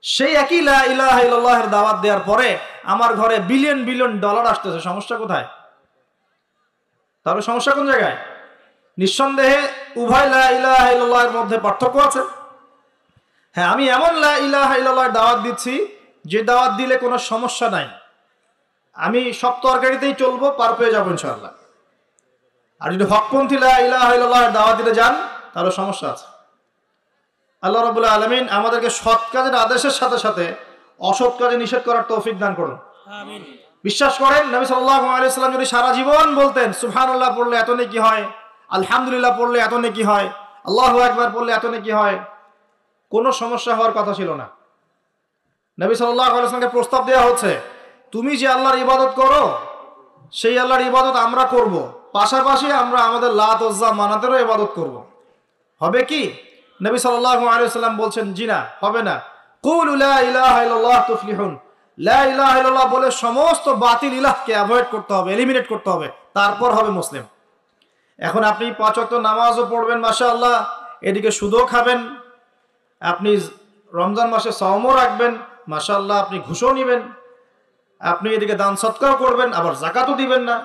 সেই একই লা ইলাহা ইল্লাল্লাহ এর দাওয়াত দেওয়ার পরে আমার ঘরে বিলিয়ন বিলিয়ন ডলার আসতেছে। সমস্যা কোথায়? তাহলে সমস্যা কোন জায়গায়? নিঃসন্দেহে উভয় লা ইলাহা ইল্লাল্লাহ এর মধ্যে পার্থক্য আছে। হ্যাঁ, আমি এমন লা ইলাহা ইল্লাল্লাহ দাওয়াত দিচ্ছি যে দাওয়াত দিলে কোনো সমস্যা নাই, আমি সব তরকারিতেই চলবো, পার পেয়ে যাবো ইনশাআল্লাহ। আর যদি হকপন্থী লা ইলাহা ইল্লাল্লাহ দাওয়াত দিতে যান তাহলে সমস্যা আছে। আল্লাহ রাব্বুল আলামিন আমাদেরকে সৎ কাজের আদেশের সাথে সাথে অসৎ কাজে নিষেধ করার তৌফিক দান করুন। আমিন। বিশ্বাস করেন, নবী সাল্লাল্লাহু আলাইহি ওয়াসাল্লাম যদি সারা জীবন বলতেন সুবহানাল্লাহ পড়লে এত নেকি হয়, আলহামদুলিল্লাহ পড়লে এত নেকি হয়, আল্লাহু আকবার পড়লে এত নেকি হয়, কোনো সমস্যা হওয়ার কথা ছিল না। নবী সাল্লাল্লাহু আলাইহি ওয়াসাল্লামকে প্রস্তাব দেওয়া হচ্ছে, তুমি যে আল্লাহর ইবাদত করো সেই আল্লাহর ইবাদত আমরা করব, পাশাপাশি আমরা আমাদের লাত উজ্জা মানাতেরও ইবাদত করব। হবে কি? নবী সাল্লাল্লাহু আলাইহি ওয়াসাল্লাম বলছেন, জি না, হবে না। কুলু লা ইলাহা ইল্লাল্লাহ তুফলিহুন। লা ইলাহা ইল্লাল্লাহ বলে সমস্ত বাতিল ইলাহকে অ্যাভয়েড করতে হবে, এলিমিনেট করতে হবে, তারপর হবে মুসলিম। এখন আপনি 5 ওয়াক্ত নামাজও পড়বেন মাশাআল্লাহ, এদিকে সুদও খাবেন, আপনি রমজান মাসে সাওমও রাখবেন মাশাআল্লাহ, আপনি ঘুষও নেবেন, আপনি এদিকে দান সদকাও করবেন, আবার যাকাতও দিবেন না,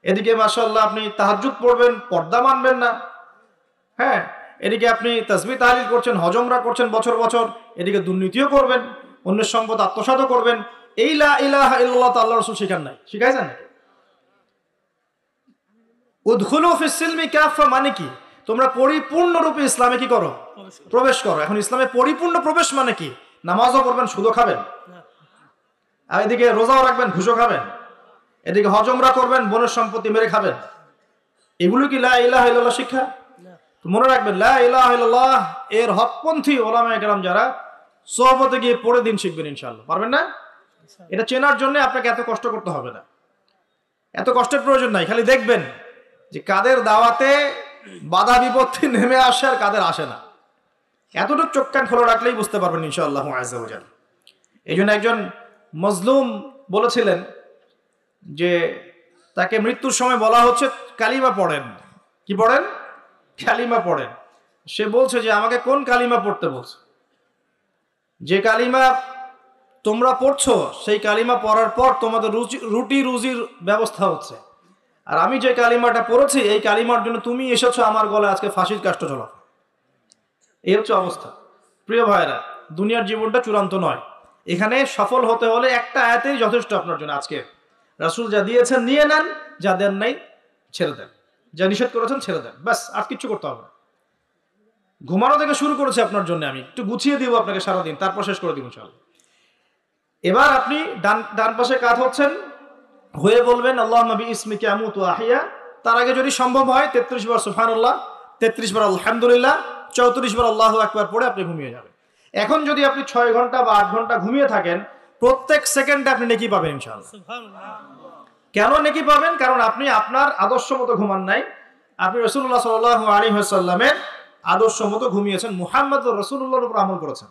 এদিকে মাশাআল্লাহ আপনি তাহাজ্জুদ পড়বেন, পর্দা মানবেন না, হ্যাঁ, এদিকে আপনি তাসবিহ তাহলিল করছেন, হজ উমরা করছেন বছর বছর, এদিকে দুর্নীতিও করবেন, অন্যের সম্পদ আত্মসাৎও করবেন। এই লা ইলাহা ইল্লাল্লাহ তো আল্লাহর রাসূল শিখান নাই, শিখাইছেন নাকি? উদখুলু ফিস সিলমি কাফা মানে কি? তোমরা পরিপূর্ণরূপে ইসলামে কি করো? প্রবেশ করো। এখন ইসলামে পরিপূর্ণ প্রবেশ মানে কি? নামাজও পড়বেন, সুদও খাবেন, আর এদিকে রোজাও রাখবেন, ঘুষও খাবেন, এদিকে হজ উমরা করবেন, বোনের সম্পত্তি মেরে খাবেন। এগুলো কি লা ইলাহা ইল্লাল্লাহ শিক্ষা? মনে রাখবেন, লা ইলাহা ইল্লাল্লাহ এর হকপন্থী ওলামায়ে কেরাম যারা, সোহবতে গিয়ে পড়ে দিন শিখবেন ইনশাআল্লাহ। পারবেন না? এটা চেনার জন্য আপনাকে এত কষ্ট করতে হবে না, এত কষ্টের প্রয়োজন নাই। খালি দেখবেন যে কাদের দাওয়াতে বাধা বিপত্তি নেমে আসে আর কাদের আসে না। এতটুকু চোখ কান খোলা রাখলেই বুঝতে পারবেন ইনশাআল্লাহ আযজা ওয়া জাল্লা। এই জন্য একজন মজলুম বলেছিলেন যে তাকে মৃত্যুর সময় বলা হচ্ছে কালিমা পড়েন। কি পড়েন? কালিমা পড়েন। সে বলছে যে আমাকে কোন কালিমা পড়তে বলছে? যে কালিমা তোমরা পড়ছো সেই কালিমা পড়ার পর তোমাদের রুটি রুজির ব্যবস্থা হচ্ছে, আর আমি যে কালিমাটা পড়েছি এই কালিমার জন্য তুমি এসেছো আমার গলায় আজকে ফাঁসির কাষ্ট ঝোলা। এই হচ্ছে অবস্থা। প্রিয় ভাইরা, দুনিয়ার জীবনটা চূড়ান্ত নয়। এখানে সফল হতে হলে একটা আয়াতেই যথেষ্ট আপনার জন্য। আজকে রাসূল যা দিয়েছেন নিয়ে নেন, যা দেন নাই ছেড়ে দেন, যা নিষেধ করেছেন ছেড়ে দেন, ব্যাস। আর কিচ্ছু করতে হবে না। ঘুমানো থেকে শুরু করেছি আপনার জন্য, আমি একটু গুছিয়ে দিব আপনাকে সারাদিন, তারপর শেষ করে দিব ইনশাআল্লাহ। এবার আপনি ডান পাশে কাত হচ্ছেন, হয়ে বলবেন আল্লাহুম্মা বিইসমিকা আমুতু ওয়া আহইয়া। তার আগে যদি সম্ভব হয় 33 বার সুবহানাল্লাহ, 33 বার আলহামদুলিল্লাহ, 34 বার আল্লাহু আকবার পড়ে আপনি ঘুমিয়ে যাবেন। এখন যদি আপনি 6 ঘন্টা বা 8 ঘন্টা ঘুমিয়ে থাকেন, প্রত্যেক সেকেন্ডে আপনি নেকি পাবেন ইনশাআল্লাহ। কেন নেকি পাবেন? কারণ আপনি আপনার আদর্শ মতো ঘুমান নাই, আপনি রাসূলুল্লাহ সাল্লাল্লাহু আলাইহি ওয়াসাল্লামের আদর্শ মতো ঘুমিয়েছেন, মুহাম্মদুর রাসূলুল্লাহর উপর আমল করেছেন।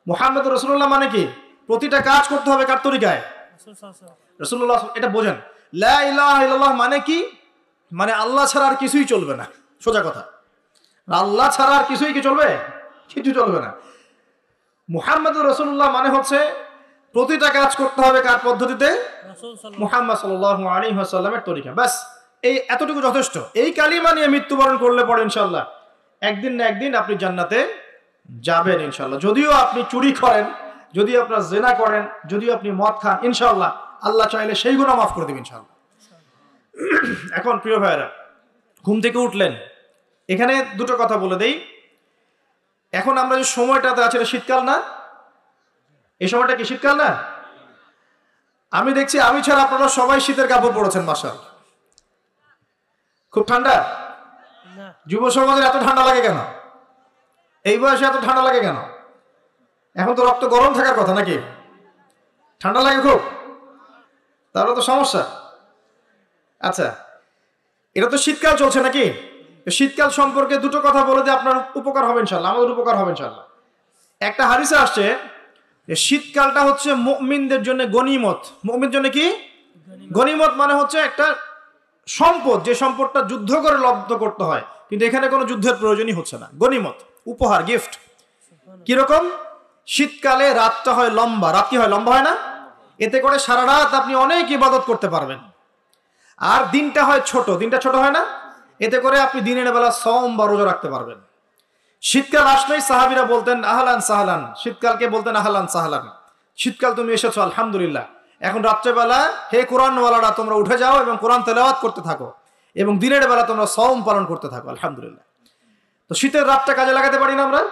মুহাম্মদুর রাসূলুল্লাহ মানে কি? প্রতিটা কাজ করতে হবে কার তরিকায়? রাসূলুল্লাহ। এটা বোঝেন। লা ইলাহা ইল্লাল্লাহ মানে কি? মানে আল্লাহ ছাড়া আর কিছুই চলবে না, সোজা কথা। আল্লাহ ছাড়া আর কিছুই কি চলবে? কিছু চলবে না। মুহাম্মদুর রাসূলুল্লাহ মানে হচ্ছে প্রতিটা কাজ করতে হবে কার পদ্ধতিতে? মুহাম্মদ সাল্লাল্লাহু আলাইহি ওয়াসাল্লামের তরিকা। ব্যাস, এই এতটুকু যথেষ্ট। এই কালিমা নিয়ে মৃত্যুবরণ করলে পরে ইনশাআল্লাহ একদিন না একদিন আপনি জান্নাতে যাবেন ইনশাআল্লাহ। যদিও আপনি চুরি করেন, যদি আপনার জিনা করেন, যদি আপনি মদ খান, ইনশাআল্লাহ আল্লাহ চাইলে সেই গুনাহ মাফ করে দেবেন ইনশাআল্লাহ। এখন প্রিয় ভাইরা, ঘুম থেকে উঠলেন, এখানে দুটো কথা বলে দেই। এখন আমরা যে সময়টাতে আছি এটা শীতকাল না? এই সময়টা কি শীতকাল না? আমি দেখছি আমি ছাড়া আপনারা সবাই শীতের কাপড় পরেছেন মাশাআল্লাহ। খুব ঠান্ডা? যুব সমাজের এত ঠান্ডা লাগে কেন? এই বয়সে এত ঠান্ডা লাগে কেন? এখন তো রক্ত গরম থাকার কথা নাকি? ঠান্ডা লাগে খুব? তাহলে তো সমস্যা। আচ্ছা, এটা তো শীতকাল চলছে নাকি? শীতকাল সম্পর্কে দুটো কথা বলে দিয়ে আপনার উপকার হবে ইনশাআল্লাহ, আমাদের উপকার হবে ইনশাআল্লাহ। একটা হাদিসে আসছে যে শীতকালটা হচ্ছে মুমিনদের জন্য গনিমত। মুমিনদের জন্য কি? গনিমত মানে হচ্ছে একটা সম্পদ, যে সম্পদটা যুদ্ধ করে লব্ধ করতে হয়, কিন্তু এখানে কোনো যুদ্ধের প্রয়োজনই হচ্ছে না। গনিমত, উপহার, গিফট। কিরকম? শীতকালে রাতটা হয় লম্বা। রাত কি হয়? লম্বা হয় না? এতে করে সারা রাত আপনি অনেক ইবাদত করতে পারবেন। আর দিনটা হয় ছোট। দিনটা ছোট হয় না? এতে করে আপনি দিনের বেলা সওম বা রোজা রাখতে পারবেন। শীতকাল আসলেই সাহাবীরা বলতেন আহলান সাহলান। শীতকালকে বলতেন আহলান সাহলান। শীতকাল তুমি এসেছো, আলহামদুলিল্লাহ। এখন রাত্রেবেলা হে কোরআনওয়ালারা তোমরা উঠে যাও এবং কোরআন তেলাওয়াত করতে থাকো, এবং দিনের বেলা তোমরা সওম পালন করতে থাকো, আলহামদুলিল্লাহ। তো শীতের রাতটা কাজে লাগাতে পারি না আমরা?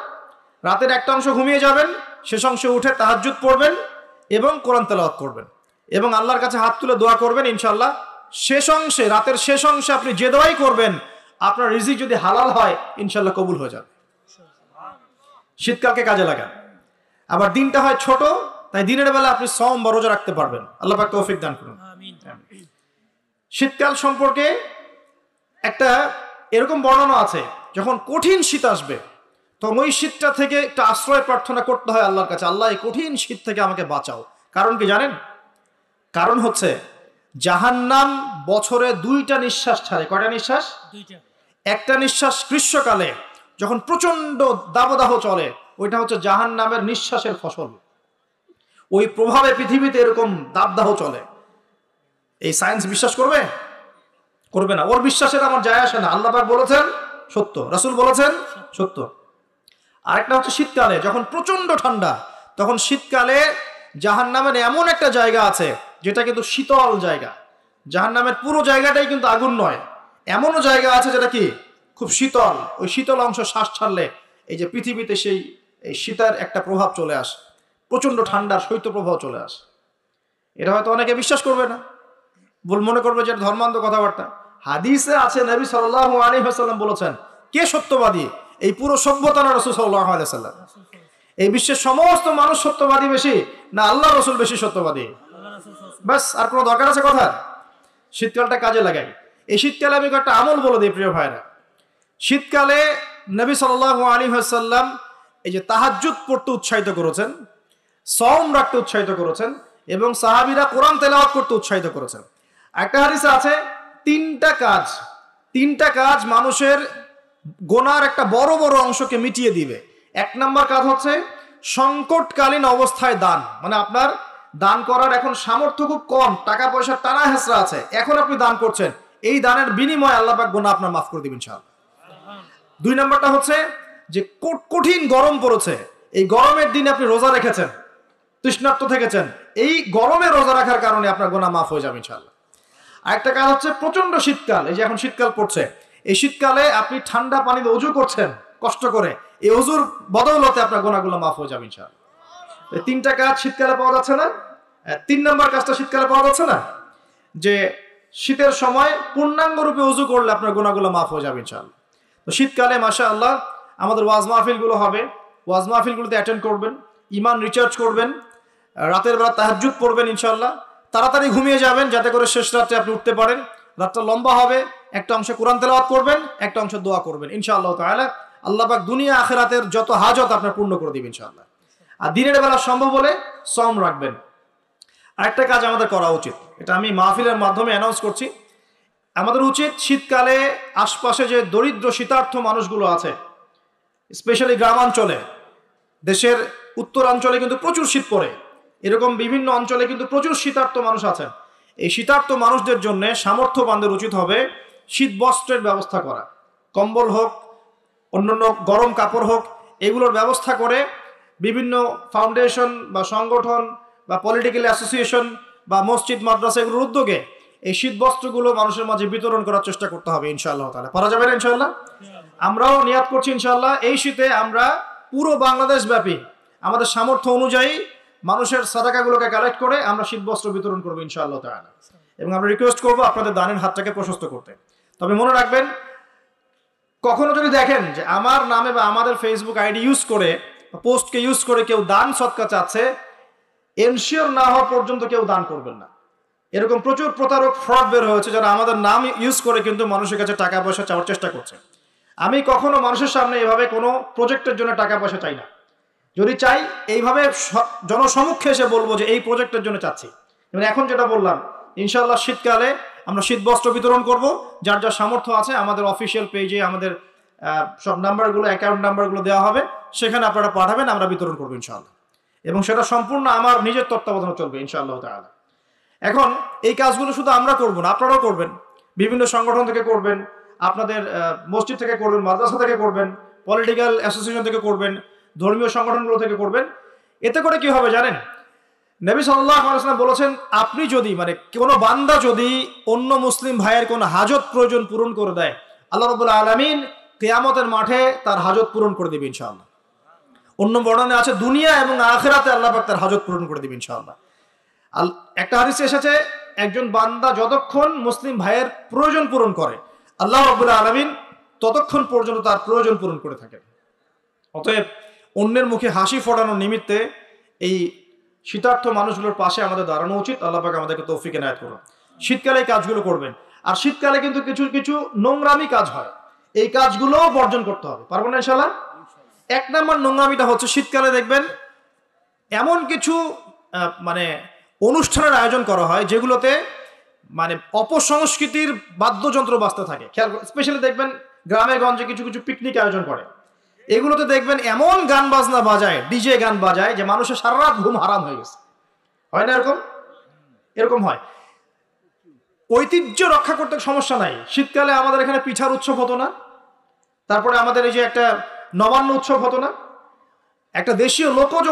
রাতের একটা অংশ ঘুমিয়ে যাবেন, শেষ অংশে উঠে তাহাজ্জুদ পড়বেন এবং কোরআন তেলাওয়াত করবেন এবং আল্লাহর কাছে হাত তুলে দোয়া করবেন। ইনশাআল্লাহ শেষ অংশে, রাতের শেষ অংশে আপনি যে দোয়াই করবেন, আপনার রিজিক যদি হালাল হয় ইনশাআল্লাহ কবুল হয়ে যাবে। শীতকালকে কাজে লাগান। আবার দিনটা হয় ছোট, তাই দিনের বেলা আপনি সওম বা রোজা রাখতে পারবেন। আল্লাহ পাক তৌফিক দান করুন। শীতকাল সম্পর্কে একটা এরকম বর্ণনা আছে, যখন কঠিন শীত আসবে তখন ওই শীতটা থেকে একটা আশ্রয় প্রার্থনা করতে হয় আল্লাহর কাছে, আল্লাহ এই কঠিন শীত থেকে আমাকে বাঁচাও। কারণ কি জানেন? কারণ হচ্ছে জাহান্নাম বছরে 2টা নিঃশ্বাস ছাড়ে। কয়টা নিঃশ্বাস? 2টা। একটা নিঃশ্বাস গ্রীষ্মকালে যখন প্রচন্ড দাবদাহ চলে, ওইটা হচ্ছে জাহান্নামের নিঃশ্বাসের ফসল। ওই প্রভাবে পৃথিবীতে এরকম দাবদাহ চলে। এই সায়েন্স বিশ্বাস করবে? করবে না। ওর বিশ্বাসের আমার যায় আসে না। আল্লাহ পাক বলেছেন সত্য, রাসূল বলেছেন সত্য। আরেকটা হচ্ছে শীতকালে যখন প্রচন্ড ঠান্ডা, তখন শীতকালে জাহান্নামের এমন একটা জায়গা আছে যেটা কিন্তু শীতল জায়গা। জাহান্নামের পুরো জায়গাটাই কিন্তু আগুন নয়, এমনও জায়গা আছে যেটা কি খুব শীতল। ওই শীতল অংশ শ্বাস ছাড়লে এই যে পৃথিবীতে সেই এই শীতের একটা প্রভাব চলে আসে, প্রচন্ড ঠান্ডার শৈত্য প্রভাব চলে আসে। এটা হয়তো অনেকে বিশ্বাস করবে না, ভুল মনে করবে যে ধর্মান্ধ কথাবার্তা। হাদিসে আছে নবী সাল্লাল্লাহু আলাইহি ওয়াসাল্লাম বলেছেন, কে সত্যবাদী? এই পুরো সভ্যতা না রাসূল সাল্লাল্লাহু আলাইহি ওয়াসাল্লাম? এই বিশ্বের সমস্ত মানুষ সত্যবাদী বেশি না আল্লাহ রাসূল বেশি সত্যবাদী? বাস, আর কোনো দরকার আছে কথা? শীতকালটা কাজে লাগাই। এই শীতকালে আমি একটা আমল বলে দিই প্রিয় ভাইরা। শীতকালে নবী সাল্লাল্লাহু আলাইহি ওয়াসাল্লাম এই যে তাহাজ্জুদ পড়তে উৎসাহিত করেছেন, সওম রাখতে উৎসাহিত করেছেন, এবং সাহাবীরা কোরআন তেলাওয়াত করতে উৎসাহিত করেছেন। একটা হাদিসে আছে তিনটা কাজ মানুষের গোনার একটা বড় বড় অংশকে মিটিয়ে দিবে। এক নাম্বার কাজ হচ্ছে সংকটকালীন অবস্থায় দান, মানে আপনার দান করার এখন সামর্থ্য খুব কম, টাকা পয়সার টানা হেঁচড়া আছে, এখন আপনি দান করছেন, এই দানের বিনিময়ে আল্লাহ পাক গুনাহ আপনার মাফ করে দিবেন ইনশাআল্লাহ। দুই নাম্বারটা হচ্ছে যে কঠিন গরম পড়েছে, এই গরমের দিনে আপনি রোজা রেখেছেন, তৃষ্ণার্ত থেকেছেন, এই গরমে রোজা রাখার কারণে আপনার গুনাহ মাফ হয়ে যাবে ইনশাআল্লাহ। আরেকটা কাজ হচ্ছে প্রচন্ড শীতকাল, এই যে এখন শীতকাল পড়ছে, এই শীতকালে আপনি ঠান্ডা পানিতে ওযু করছেন কষ্ট করে, এই ওযুর বদৌলতে আপনার গুনাহগুলো মাফ হয়ে যাবে ইনশাআল্লাহ। এই তিনটা কাজ শীতকালে পাওয়া যাচ্ছে না? তিন নম্বর কাজটা শীতকালে পাওয়া যাচ্ছে না, যে শীতের সময় পূর্ণাঙ্গ রূপে ওযু করলে আপনার গুনাহগুলো মাফ হয়ে যাবে ইনশাআল্লাহ। তো শীতকালে মাশাআল্লাহ আমাদের ওয়াজ মাহফিলগুলো হবে, ওয়াজ মাহফিলগুলোতে অ্যাটেন্ড করবেন, ঈমান রিচার্জ করবেন, রাতের বেলা তাহাজ্জুদ পড়বেন ইনশাআল্লাহ, তাড়াতাড়ি ঘুমিয়ে যাবেন যাতে করে শেষ রাতে আপনি উঠতে পারেন। রাতটা লম্বা হবে, একটা অংশে কোরআন তেলাওয়াত করবেন, একটা অংশে দোয়া করবেন ইনশাআল্লাহ তাআলা। আল্লাহ পাক দুনিয়া আখিরাতের যত হাজত আপনার পূর্ণ করে দিবেন ইনশাআল্লাহ। আর দিনের বেলা সম্ভব হলে সওম রাখবেন। আরেকটা কাজ আমাদের করা উচিত, এটা আমি মাহফিলের মাধ্যমে অ্যানাউন্স করছি, আমাদের উচিত শীতকালে আশপাশে যে দরিদ্র শীতার্থ মানুষগুলো আছে, স্পেশালি গ্রামাঞ্চলে, দেশের উত্তরাঞ্চলে কিন্তু প্রচুর শীত পড়ে, এরকম বিভিন্ন অঞ্চলে কিন্তু প্রচুর শীতার্থ মানুষ আছেন। এই শীতার্থ মানুষদের জন্য সামর্থ্যবানদের উচিত হবে শীত বস্ত্রের ব্যবস্থা করা, কম্বল হোক, অন্যান্য গরম কাপড় হোক, এগুলোর ব্যবস্থা করে বিভিন্ন ফাউন্ডেশন বা সংগঠন বা পলিটিক্যাল অ্যাসোসিয়েশন বা মসজিদ মাদ্রাসা এগুলোর উদ্যোগে এই শীত বস্ত্রগুলো মানুষের মাঝে বিতরণ করার চেষ্টা করতে হবে ইনশাআল্লাহ তাআলা। পারা যাবে না ইনশাআল্লাহ? আমরাও নিয়াত করছি ইনশাআল্লাহ এই শীতে আমরা পুরো বাংলাদেশ ব্যাপী আমাদের সামর্থ্য অনুযায়ী মানুষের সাদাকাগুলোকে কালেক্ট করে আমরা শীত বস্ত্র বিতরণ করবো ইনশাআল্লাহ তাআলা। এবং আমরা রিকোয়েস্ট করবো আপনাদের দানের হাতটাকে প্রশস্ত করতে। তবে মনে রাখবেন, কখনো যদি দেখেন যে আমার নামে বা আমাদের ফেসবুক আইডি ইউজ করে, পোস্টকে ইউজ করে কেউ দান সদকা চাচ্ছে, এনশিওর না হওয়া পর্যন্ত কেউ দান করবেন না। এরকম প্রচুর প্রতারক ফ্রড বের হয়েছে যারা আমাদের নাম ইউজ করে কিন্তু মানুষের কাছে টাকা পয়সা চাওয়ার চেষ্টা করছে। আমি কখনো মানুষের সামনে এভাবে কোনো প্রজেক্টের জন্য টাকা পয়সা চাই না। যদি চাই এইভাবে জনসমক্ষে এসে বলবো যে এই প্রজেক্টের জন্য চাচ্ছি। এখন যেটা বললাম, ইনশাআল্লাহ শীতকালে আমরা শীত বস্ত্র বিতরণ করব, যার যার সামর্থ্য আছে আমাদের অফিসিয়াল পেজে আমাদের সব নাম্বারগুলো, অ্যাকাউন্ট নাম্বারগুলো দেওয়া হবে, সেখানে আপনারা পাঠাবেন, আমরা বিতরণ করবো ইনশাআল্লাহ। এবং সেটা সম্পূর্ণ আমার নিজের তত্ত্বাবধানে চলবে ইনশাআল্লাহ তাআলা। এখন এই কাজগুলো শুধু আমরা করব না, আপনারাও করবেন, বিভিন্ন সংগঠন থেকে করবেন, আপনাদের মসজিদ থেকে করবেন, মাদ্রাসা থেকে করবেন, পলিটিক্যাল অ্যাসোসিয়েশন থেকে করবেন, ধর্মীয় সংগঠনগুলো থেকে করবেন। এতে করে কি হবে জানেন? নবী সাল্লাল্লাহু আলাইহি ওয়াসাল্লাম বলেছেন, আপনি যদি কোনো বান্দা যদি অন্য মুসলিম ভাইয়ের কোনো হাজত প্রয়োজন পূরণ করে দেয়, আল্লাহ রাব্বুল আলামিন কিয়ামতের মাঠে তার হাজত পূরণ করে দিবেন ইনশাআল্লাহ। অন্য বর্ণনায় আছে দুনিয়া এবং আখিরাতে আল্লাহ পাক তার হাজত পূরণ করে দিবেন ইনশাআল্লাহ। একটা হাদিসে এসেছে, একজন বান্দা যতক্ষণ মুসলিম ভাইয়ের প্রয়োজন পূরণ করে, আল্লাহ রাব্বুল আলামিন ততক্ষণ পর্যন্ত তার প্রয়োজন পূরণ করে থাকেন। অতএব অন্যের মুখে হাসি ফোটানোর নিমিত্তে এই শীতার্থ মানুষগুলোর পাশে আমাদের দাঁড়ানো উচিত। আল্লাহ পাক আমাদেরকে তৌফিক এনায়েত করুন। শীতকালে এই কাজগুলো করবেন। আর শীতকালে কিন্তু কিছু কিছু নোংরামি কাজ হয়, এই কাজগুলোও বর্জন করতে হবে। পারবেন না ইনশাআল্লাহ? এক নম্বর নোংরামিটা হচ্ছে, শীতকালে দেখবেন এমন কিছু অনুষ্ঠানের আয়োজন করা হয় যেগুলোতে অপসংস্কৃতির বাদ্যযন্ত্র বাজতে থাকে। খেয়াল, স্পেশালি দেখবেন গ্রামে গঞ্জে কিছু কিছু পিকনিক আয়োজন করে, এগুলোতে দেখবেন এমন গান বাজনা বাজায়, ডিজে গান বাজায় যে মানুষের সারা রাত ঘুম হারাম হয়ে গেছে। হয় না এরকম? এরকম হয়। ঐতিহ্য রক্ষা করতে সমস্যা নাই। শীতকালে আমাদের এখানে পিঠার উৎসব হতো না, তারপরে আমাদের এই যে একটা নবান্ন উৎসব হতো না, একটা দেশীয় লোকজ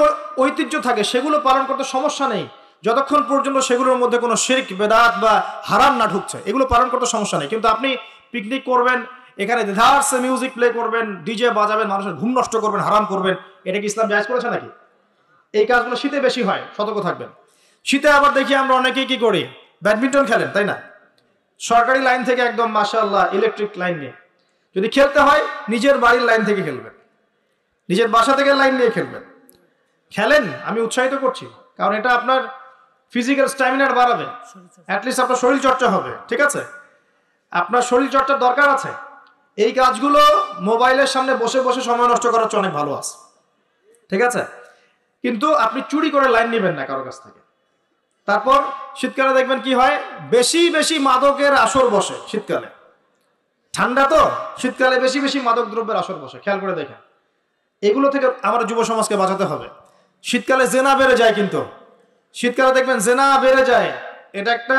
ঐতিহ্য থাকে, সেগুলো পালন করতে সমস্যা নেই যতক্ষণ পর্যন্ত সেগুলোর মধ্যে কোনো শিরক বেদাত বা হারাম না ঢুকছে, এগুলো পালন করতে সমস্যা নেই। কিন্তু আপনি পিকনিক করবেন, এখানে দেদারসে মিউজিক প্লে করবেন, ডিজে বাজাবেন, মানুষের ঘুম নষ্ট করবেন, হারাম করবেন, এটা কি ইসলাম জায়েজ করেছে নাকি? এই কাজগুলো শীতে বেশি হয়, সতর্ক থাকবেন। শীতে আবার দেখি আমরা অনেকেই কি করি, ব্যাডমিন্টন খেলেন, তাই না? সরকারি লাইন থেকে একদম মাশাআল্লাহ ইলেকট্রিক লাইন নিয়ে, যদি খেলতে হয় নিজের বাড়ির লাইন থেকে খেলবেন, নিজের বাসা থেকে লাইন নিয়ে খেলবেন। খেলেন, আমি উৎসাহিত করছি, কারণ এটা আপনার ফিজিক্যাল স্ট্যামিনার বাড়াবে, অ্যাটলিস্ট আপনার শরীর চর্চা হবে, ঠিক আছে? আপনার শরীর চর্চার দরকার আছে। এই কাজগুলো মোবাইলের সামনে বসে বসে সময় নষ্ট করার চেয়ে অনেক ভালো আছে, ঠিক আছে? কিন্তু আপনি চুরি করে লাইন নেবেন না কারো কাছ থেকে। তারপর শীতকালে দেখবেন কি হয়, বেশি বেশি মাদকের আসর বসে শীতকালে। ঠান্ডা তো, শীতকালে বেশি বেশি মাদক দ্রব্যের আসর বসে, খেয়াল করে দেখেন। এগুলো থেকে আমাদের যুব সমাজকে বাঁচাতে হবে। শীতকালে জেনা বেড়ে যায়, কিন্তু শীতকালে দেখবেন জেনা বেড়ে যায়, এটা একটা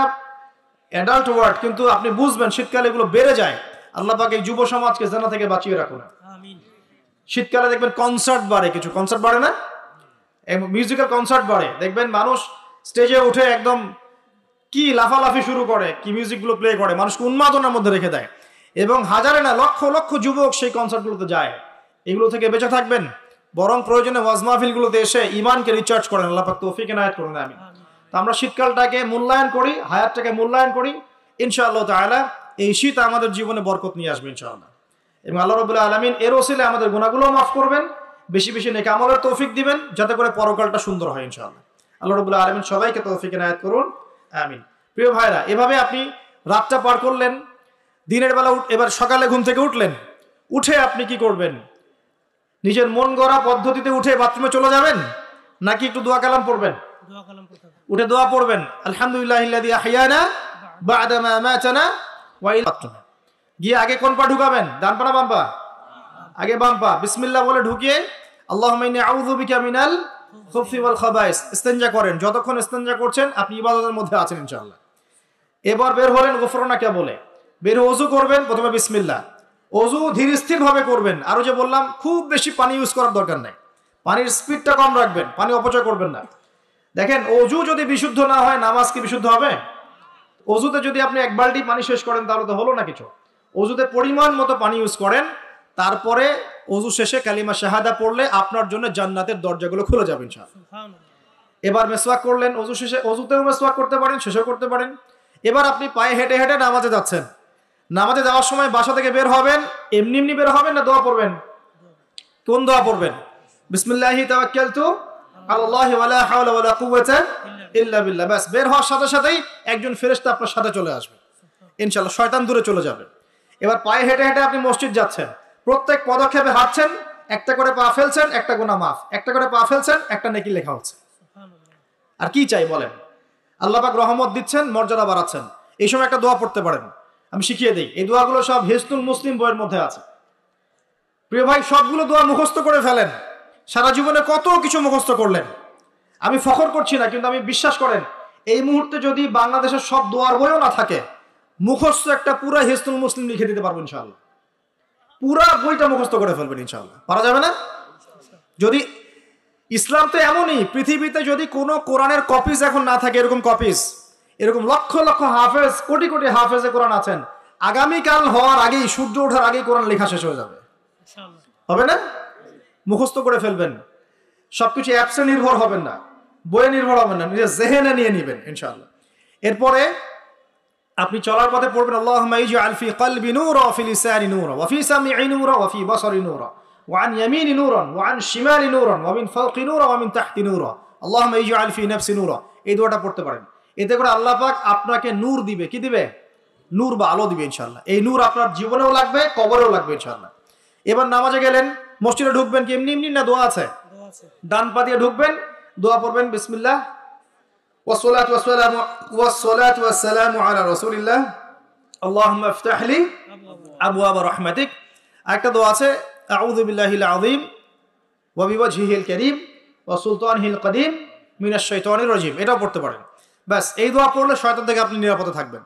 অ্যাডাল্ট ওয়ার্ড, কিন্তু আপনি বুঝবেন শীতকালে এগুলো বেড়ে যায়। আল্লাহ পাক এই যুব সমাজকে জেনা থেকে বাঁচিয়ে রাখুন। শীতকালে দেখবেন কনসার্ট বাড়ে, কিছু কনসার্ট বাড়ে না, মিউজিক্যাল কনসার্ট বাড়ে, দেখবেন মানুষ স্টেজে উঠে একদম কি লাফালাফি শুরু করে, কি মিউজিকগুলো প্লে করে, মানুষকে উন্মাদনার মধ্যে রেখে দেয়, এবং হাজারে না লক্ষ লক্ষ যুবক সেই কনসার্টগুলোতে যায়। এগুলো থেকে বেঁচে থাকবেন, বরং প্রয়োজনে ওয়াজ মাহফিলগুলোতে এসে ইমানকে রিচার্জ করেন। আল্লাহ পাক তৌফিক এনায়েত করুন, আমিন। তো আমরা শীতকালটাকে মূল্যায়ন করি, হায়াতটাকে মূল্যায়ন করি, ইনশাআল্লাহ তাআলা এই শীত আমাদের জীবনে বরকত নিয়ে আসবে ইনশাআল্লাহ। এবং আল্লাহ রাব্বুল আলামিন এর ওসিলে আমাদের গুনাহগুলো মাফ করবেন, বেশি বেশি নেক আমলের তৌফিক দিবেন, যাতে করে পরকালটা সুন্দর হয় ইনশাআল্লাহ। আল্লাহ রাব্বুল আলামিন সবাইকে তৌফিক এনায়েত করুন, আমিন। প্রিয় ভাইরা, এভাবে আপনি রাতটা পার করলেন, দিনের বেলা এবার সকালে ঘুম থেকে উঠলেন, উঠে আপনি কি করবেন? নিজের মন গড়া পদ্ধতিতে উঠে বাথরুমে চলে যাবেন, নাকি একটু দোয়া কালাম পড়বেন? উঠে দোয়া পড়বেন, আলহামদুলিল্লাহিল্লাযী আহইয়ানা বা'দা মা আমাতানা ওয়া ইলাইহি। গিয়ে আগে কোন পা ঢুকাবেন, ডান পা না বাম পা? আগে বাম পা। বিসমিল্লাহ বলে ঢুকিয়ে আল্লাহুম্মা ইন্নী আউযু বিকা মিনাল খুবসি ওয়াল খাবাইস ইস্তেনজা করেন। যতক্ষণ ইস্তেনজা করছেন আপনি ইবাদতের মধ্যে আছেন ইনশাআল্লাহ। এবার বের হলেন গুফরানাকা বলে, বের ওযু করবেন, প্রথমে বিসমিল্লাহ। ওযু ধীর স্থির ভাবে করবেন, আরো যে বললাম খুব বেশি পানি ইউজ করার দরকার নাই, পানির স্পিডটা কম রাখবেন, পানি অপচয় করবেন না। দেখেন, ওযু যদি বিশুদ্ধ না হয় নামাজ কি বিশুদ্ধ হবে? ওযুতে যদি আপনি এক বালতি পানি শেষ করেন তাহলে তো হলো না কিছু। ওযুতে পরিমাণ মতো পানি ইউজ করেন, তারপরে ওযু শেষে কালিমা শাহাদা পড়লে আপনার জন্য জান্নাতের দরজাগুলো খুলে যাবে ইনশাআল্লাহ। এবার মেসওয়াক করলেন, ওযু শেষে, ওযুতেও মেসওয়াক করতে পারেন, শেষেও করতে পারেন। এবার আপনি পায়ে হেঁটে হেঁটে নামাজে যাচ্ছেন, নামাজে যাওয়ার সময় বাসা থেকে বের হবেন, এমনি এমনি বের হবেন না দোয়া পড়বেন? কোন দোয়া পড়বেন? বিসমিল্লাহি তাওয়াক্কালতু আলাল্লাহি ওয়ালা হাওলা ওয়ালা কুওয়াতা ইল্লা বিল্লাহ। বাস, বের হওয়ার সাথে সাথেই একজন ফেরেশতা আপনার সাথে চলে আসবে ইনশাআল্লাহ, শয়তান দূরে চলে যাবে। এবার পায়ে হেঁটে হেঁটে আপনি মসজিদ যাচ্ছেন, প্রত্যেক পদক্ষেপে হাঁটছেন, একটা করে পা ফেলছেন, একটা গুনাহ মাফ, একটা করে পা ফেলছেন, একটা নেকি লেখা হচ্ছে। আর কি চাই বলেন? আল্লাহ পাক রহমত দিচ্ছেন, মর্যাদা বাড়াচ্ছেন। এই সময় একটা দোয়া পড়তে পারেন, আমি শিখিয়ে দিই। এই দোয়াগুলো সব হিসনুল মুসলিম বইয়ের মধ্যে আছে। প্রিয় ভাই, সবগুলো দোয়া মুখস্থ করে ফেলেন। সারা জীবনে কত কিছু মুখস্থ করলেন, আমি ফখর করছি না, কিন্তু আমি বিশ্বাস করেন এই মুহূর্তে যদি বাংলাদেশের সব দোয়ার বইও না থাকে, মুখস্থ একটা পুরা হিসনুল মুসলিম লিখে দিতে পারবো ইনশাআল্লাহ। পুরা বইটা মুখস্থ করে ফেলবেন ইনশাআল্লাহ। পারা যাবে না? যদি ইসলাম তো এমনই, পৃথিবীতে যদি কোনো কোরআনের কপিজ এখন না থাকে, এরকম কপিজ, এরকম লক্ষ লক্ষ হাফেজ, কোটি কোটি হাফেজে কোরআন আছেন, আগামীকাল হওয়ার আগেই, সূর্য ওঠার আগেই কোরআন লেখা শেষ হয়ে যাবে, হবে না? মুখস্থ করে ফেলবেন, সবকিছু অ্যাপসে নির্ভর হবেন না, বইয়ে নির্ভর হবেন না, নিজের জেহেনে নিয়ে নেবেন ইনশাআল্লাহ। এরপরে আপনি চলার পথে পড়বেন, আল্লাহুম্মা ইজআল ফি কলবি নূরা ওয়া ফি লিসানি নূরা ওয়া ফি সামঈ নূরা ওয়া ফি বাসারি নূরা ওয়া আন ইয়ামিনি নূরান ওয়া আন শিমালি নূরান ওয়া মিন ফাওকি নূরা ওয়া মিন তাহতি নূরা আল্লাহুম্মা ইজআল ফি নাফসি নূরা। এই দোয়াটা পড়তে পারেন। এতে করে আল্লাহ পাক আপনাকে নূর দিবে। কি দিবে? নূর বা আলো দিবে ইনশাআল্লাহ। এই নূর আপনার জীবনেও লাগবে, কবরেও লাগবে ইনশাআল্লাহ। এবার নামাজে গেলেন, মসজিদে ঢুকবেন কি এমনি এমনি না দোয়া আছে? ডান পা দিয়ে ঢুকবেন, দোয়া পড়বেন, বিসমিল্লাহ والصلاة والسلام على رسول الله اللهم افتح لي أبواب رحمتك। একটা দোয়া আছে, আউযু বিল্লাহিল আযীম ওয়া বিওয়াজহিল কারীম ওয়া সুলতানিল কদীম মিনাশ শাইতানির রাজীম। এটাও পড়তে পারেন। ব্যাস, এই দোয়া পড়লে শয়তান থেকে আপনি নিরাপদে থাকবেন।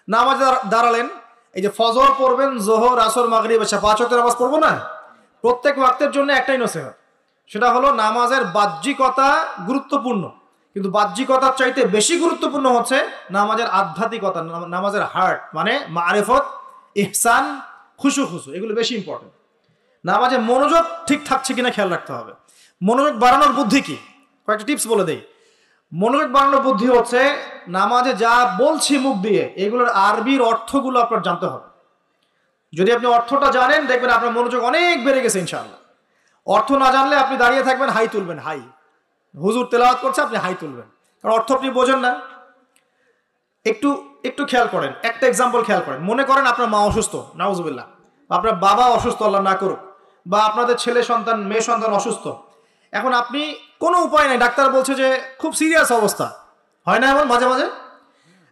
নামাজে দাঁড়ালেন, এই যে ফজর পড়বেন, যোহর, আসর, মাগরিব, এশা, 5 ওয়াক্তের নামাজ পড়বো না? প্রত্যেক ওয়াক্তের জন্য একটাই নসিহত, সেটা হলো নামাজের বাহ্যিকতা গুরুত্বপূর্ণ, কিন্তু বাহ্যিকতার চাইতে বেশি গুরুত্বপূর্ণ হচ্ছে নামাজের আধ্যাত্মিকতা, নামাজের হার্ট, মানে মারিফত, ইহসান, খুশু, এগুলো বেশি ইম্পর্টেন্ট। নামাজে মনোযোগ ঠিক থাকছে কিনা খেয়াল রাখতে হবে। মনোযোগ বাড়ানোর বুদ্ধি কি? কয়েকটা টিপস বলে দেই। মনোযোগ বাড়ানোর বুদ্ধি হচ্ছে নামাজে যা বলছি মুখ দিয়ে এগুলোর আরবির অর্থগুলো আপনার জানতে হবে। যদি আপনি অর্থটা জানেন দেখবেন আপনার মনোযোগ অনেক বেড়ে গেছে ইনশাআল্লাহ। অর্থ না জানলে আপনি দাঁড়িয়ে থাকবেন, হাই তুলবেন, হাই, হুজুর তেলাওয়াত করছে আপনি হাই তুলবেন, কারণ অর্থ আপনি বোঝেন না। একটু একটু খেয়াল করেন, একটা এক্সাম্পল খেয়াল করেন। মনে করেন আপনার মা অসুস্থ, নাউজুবিল্লাহ, আপনার বাবা অসুস্থ, আল্লাহ না করুক, বা আপনাদের ছেলে সন্তান মেয়ে সন্তান অসুস্থ। এখন আপনি কোনো উপায় নেই, ডাক্তার বলছে যে খুব সিরিয়াস অবস্থা, হয় না এমন মাঝে মাঝে?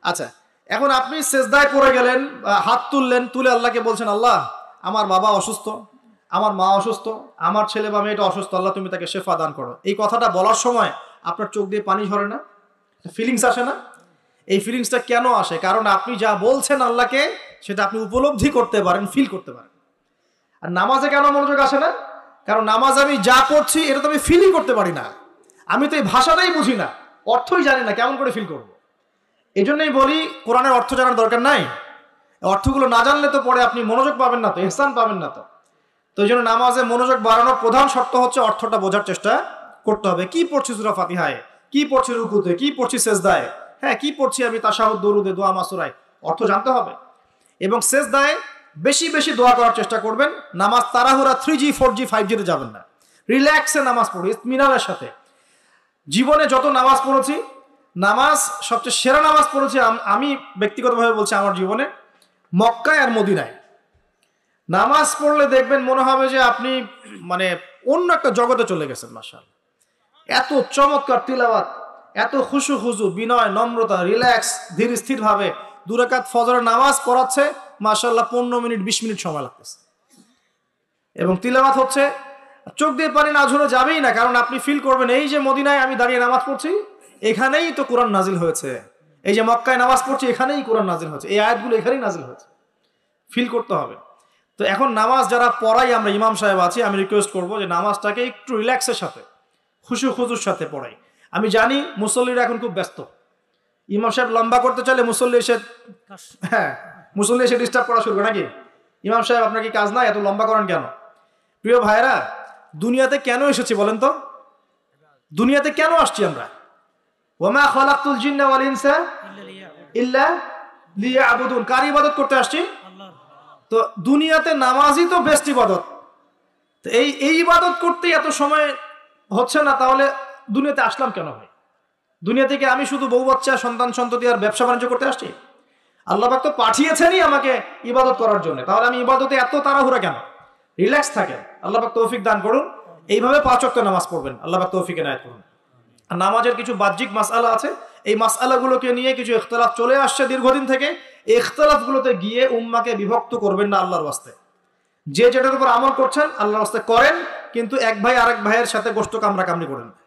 আচ্ছা, এখন আপনি সেজদায় পড়ে গেলেন, হাত তুললেন, তুলে আল্লাহকে বলছেন, আল্লাহ আমার বাবা অসুস্থ, আমার মা অসুস্থ, আমার ছেলে বা মেয়েটা অসুস্থ, আল্লাহ তুমি তাকে শেফা দান করো। এই কথাটা বলার সময় আপনার চোখ দিয়ে পানি ঝরে না? ফিলিংস আসে না? এই ফিলিংসটা কেন আসে? কারণ আপনি যা বলছেন আল্লাহকে সেটা আপনি উপলব্ধি করতে পারেন, ফিল করতে পারেন। আর নামাজে কেন মনোযোগ আসে না? কারণ নামাজ আমি যা পড়ছি এটা তো আমি ফিলই করতে পারি না, আমি তো এই ভাষাটাই বুঝি না, অর্থই জানি না, কেমন করে ফিল করবো? এই জন্যই বলি কোরআনের অর্থ জানার দরকার নাই। অর্থগুলো না জানলে তো পরে আপনি মনোযোগ পাবেন না, তো ইহসান পাবেন না। তো এই জন্য নামাজে মনোযোগ বাড়ানোর প্রধান শর্ত হচ্ছে অর্থটা বোঝার চেষ্টা করতে হবে। কি পড়ছি সূরা ফাতিহায়, কি পড়ছি রুকুতে, কি পড়ছি সেজদায়, হ্যাঁ কি পড়ছি আমি তাশাহুদ, দরুদে, দোয়া মাসুরায়, অর্থ জানতে হবে। এবং সেজদায় বেশি বেশি দোয়া করার চেষ্টা করবেন। নামাজ তাড়াহুড়া 3G 4G 5G তে যাবেন না, রিল্যাক্সে নামাজ পড়ি, ইতমিনানের সাথে। জীবনে যত নামাজ পড়েছি, নামাজ সবচেয়ে সেরা নামাজ পড়েছি আমি ব্যক্তিগতভাবে বলছি আমার জীবনে মক্কায় আর মদিনায়। নামাজ পড়লে দেখবেন মনে হবে যে আপনি মানে অন্য একটা জগতে চলে গেছেন। মাশাআল্লাহ, এত চমৎকার তিলাওয়াত, এত খুশু খুজু, বিনয়, নম্রতা, রিল্যাক্স, ধীর স্থির ভাবে 2 রাকাত ফজরের নামাজ পড়াচ্ছে, মাশাআল্লাহ 15 মিনিট 20 মিনিট সময় লাগতেছে। এবং তিলাওয়াত হচ্ছে, চোখ দিয়ে পানি না ঝরে যাবেই না, কারণ আপনি ফিল করবেন এই যে মদিনায় আমি দাঁড়িয়ে নামাজ পড়ছি, এখানেই তো কোরআন নাজিল হয়েছে। এই যে মক্কায় নামাজ পড়ছি, এখানেই কোরআন নাজিল হয়েছে, এই আয়াতগুলো এখানেই নাজিল হয়েছে, ফিল করতে হবে। তো এখন নামাজ যারা পড়াই, আমরা ইমাম সাহেব আছি, আমি রিকোয়েস্ট করবো যে নামাজটাকে একটু রিল্যাক্সের সাথে, খুশু খুজুর সাথে পড়াই। আমি জানি মুসল্লিরা এখন খুব ব্যস্ত, ইমাম সাহেব লম্বা করতে চাইলে মুসল্লি এসে ডিস্টার্ব করা শুরু করে, নাকি ইমাম সাহেব আপনার কি কাজ নাই, এত লম্বা করেন কেন? প্রিয় ভাইরা, দুনিয়াতে কেন এসেছি বলেন তো? দুনিয়াতে কেন আসছি আমরা? ওয়ামা খালাকতুল জিন্না ওয়াল ইনসা ইল্লা লিয়াবুদুন, কার ইবাদত করতে আসছি? তো দুনিয়াতে নামাজই তো বেস্ট ইবাদত। তো এই ইবাদত করতে এত সময় হচ্ছে না, তাহলে দুনিয়াতে আসলাম কেন ভাই? দুনিয়া থেকে আমি শুধু বউ বাচ্চা, সন্তান সন্ততি আর ব্যবসা বাণিজ্য করতে আসছি? আল্লাহ পাক তো পাঠিয়েছেনই আমাকে ইবাদত করার জন্য, তাহলে আমি ইবাদতে এত তাড়াহুড়া কেন? রিল্যাক্স থাকেন, আল্লাহ পাক তৌফিক দান করুন। এইভাবে 5 ওয়াক্ত নামাজ পড়বেন, আল্লাহ পাক তৌফিক এনায়েত করুন। আর নামাজের কিছু বাহ্যিক মাসআলা আছে, এই মাসআলাগুলোকে নিয়ে কিছু ইখতিলাফ চলে আসছে দীর্ঘদিন থেকে। এই ইখতিলাফগুলোতে গিয়ে উম্মাকে বিভক্ত করবেন না আল্লাহর ওয়াস্তে। যে যেটার উপর আমল করছেন আল্লাহর ওয়াস্তে করেন, কিন্তু এক ভাই আরেক ভাইয়ের সাথে গোশত কামড়াকামড়ি করেন না।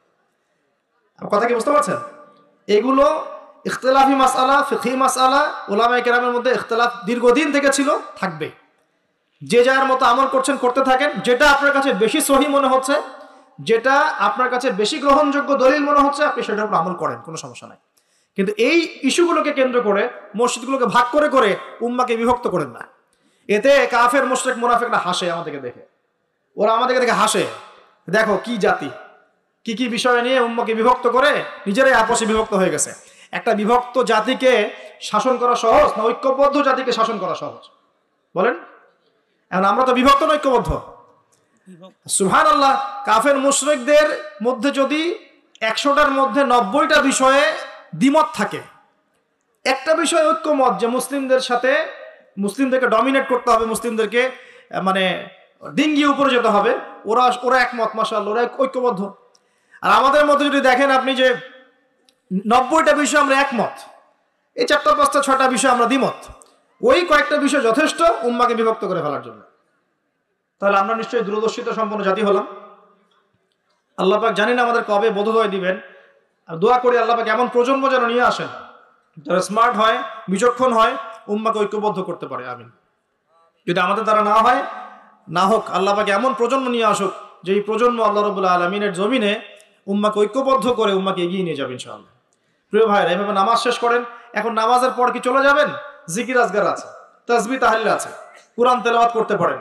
কথা কি বুঝতে পারছেন? এগুলো ইখতিলাফি মাসআলা, ফিকহি মাসআলা, উলামায়ে কেরামের মধ্যে ইখতিলাফ দীর্ঘদিন থেকে ছিল, থাকবে। যে যার মতো আমল করছেন করতে থাকেন, যেটা আপনার কাছে বেশি সহি মনে হচ্ছে, যেটা আপনার কাছে বেশি গ্রহণযোগ্য দলিল মনে হচ্ছে, আপনি সেটার উপর আমল করেন, কোনো সমস্যা নাই। কিন্তু এই ইস্যুগুলোকে কেন্দ্র করে মসজিদগুলোকে ভাগ করে করে উম্মাকে বিভক্ত করেন না। এতে কাফের মুশরিক মুনাফিকরা হাসে আমাদেরকে দেখে, ওরা আমাদেরকে দেখে হাসে, দেখো কি জাতি, কি কি বিষয় নিয়ে উম্মাকে বিভক্ত করে নিজেরাই আপসে বিভক্ত হয়ে গেছে। একটা বিভক্ত জাতিকে শাসন করা সহজ না ঐক্যবদ্ধ জাতিকে শাসন করা সহজ? বলেন। এখন আমরা তো বিভক্ত না ঐক্যবদ্ধ? সুবহানাল্লাহ, কাফের মুশরিকদের মধ্যে যদি 100টার মধ্যে 90টা বিষয়ে দ্বিমত থাকে, একটা বিষয় ঐক্যমত যে মুসলিমদেরকে ডমিনেট করতে হবে, মুসলিমদেরকে মানে ডিঙ্গিয়ে উপরে যেতে হবে, ওরা একমত, মাশাআল্লাহ, ওরা ঐক্যবদ্ধ। আর আমাদের মধ্যে যদি দেখেন আপনি যে 90টা বিষয় আমরা একমত, এই 4টা 5টা 6টা বিষয় আমরা দ্বিমত, ওই কয়েকটা বিষয় যথেষ্ট উম্মাকে বিভক্ত করে ফেলার জন্য। তাহলে আমরা নিশ্চয়ই দূরদর্শিতা সম্পন্ন জাতি হলাম। আল্লাহ পাক জানি না আমাদের কবে বোধোদয় দিবেন। আর দোয়া করি আল্লাহ পাক এমন প্রজন্ম যেন নিয়ে আসেন যারা স্মার্ট হয়, বিচক্ষণ হয়, উম্মাকে ঐক্যবদ্ধ করতে পারে। আমিন। যদি আমাদের দ্বারা না হোক, আল্লাহ পাক এমন প্রজন্ম নিয়ে আসুক যে এই প্রজন্ম আল্লাহ রাব্বুল আলামিনের জমিনে উম্মাকে ঐক্যবদ্ধ করে উম্মাকে এগিয়ে নিয়ে যাবে ইনশাআল্লাহ। প্রিয় ভাইরা, এভাবে নামাজ শেষ করেন। এখন নামাজের পর কি চলে যাবেন? জিকির আজগার আছে, তাসবিহ তাহলিল আছে, কুরআন তেলাওয়াত করতে পারেন।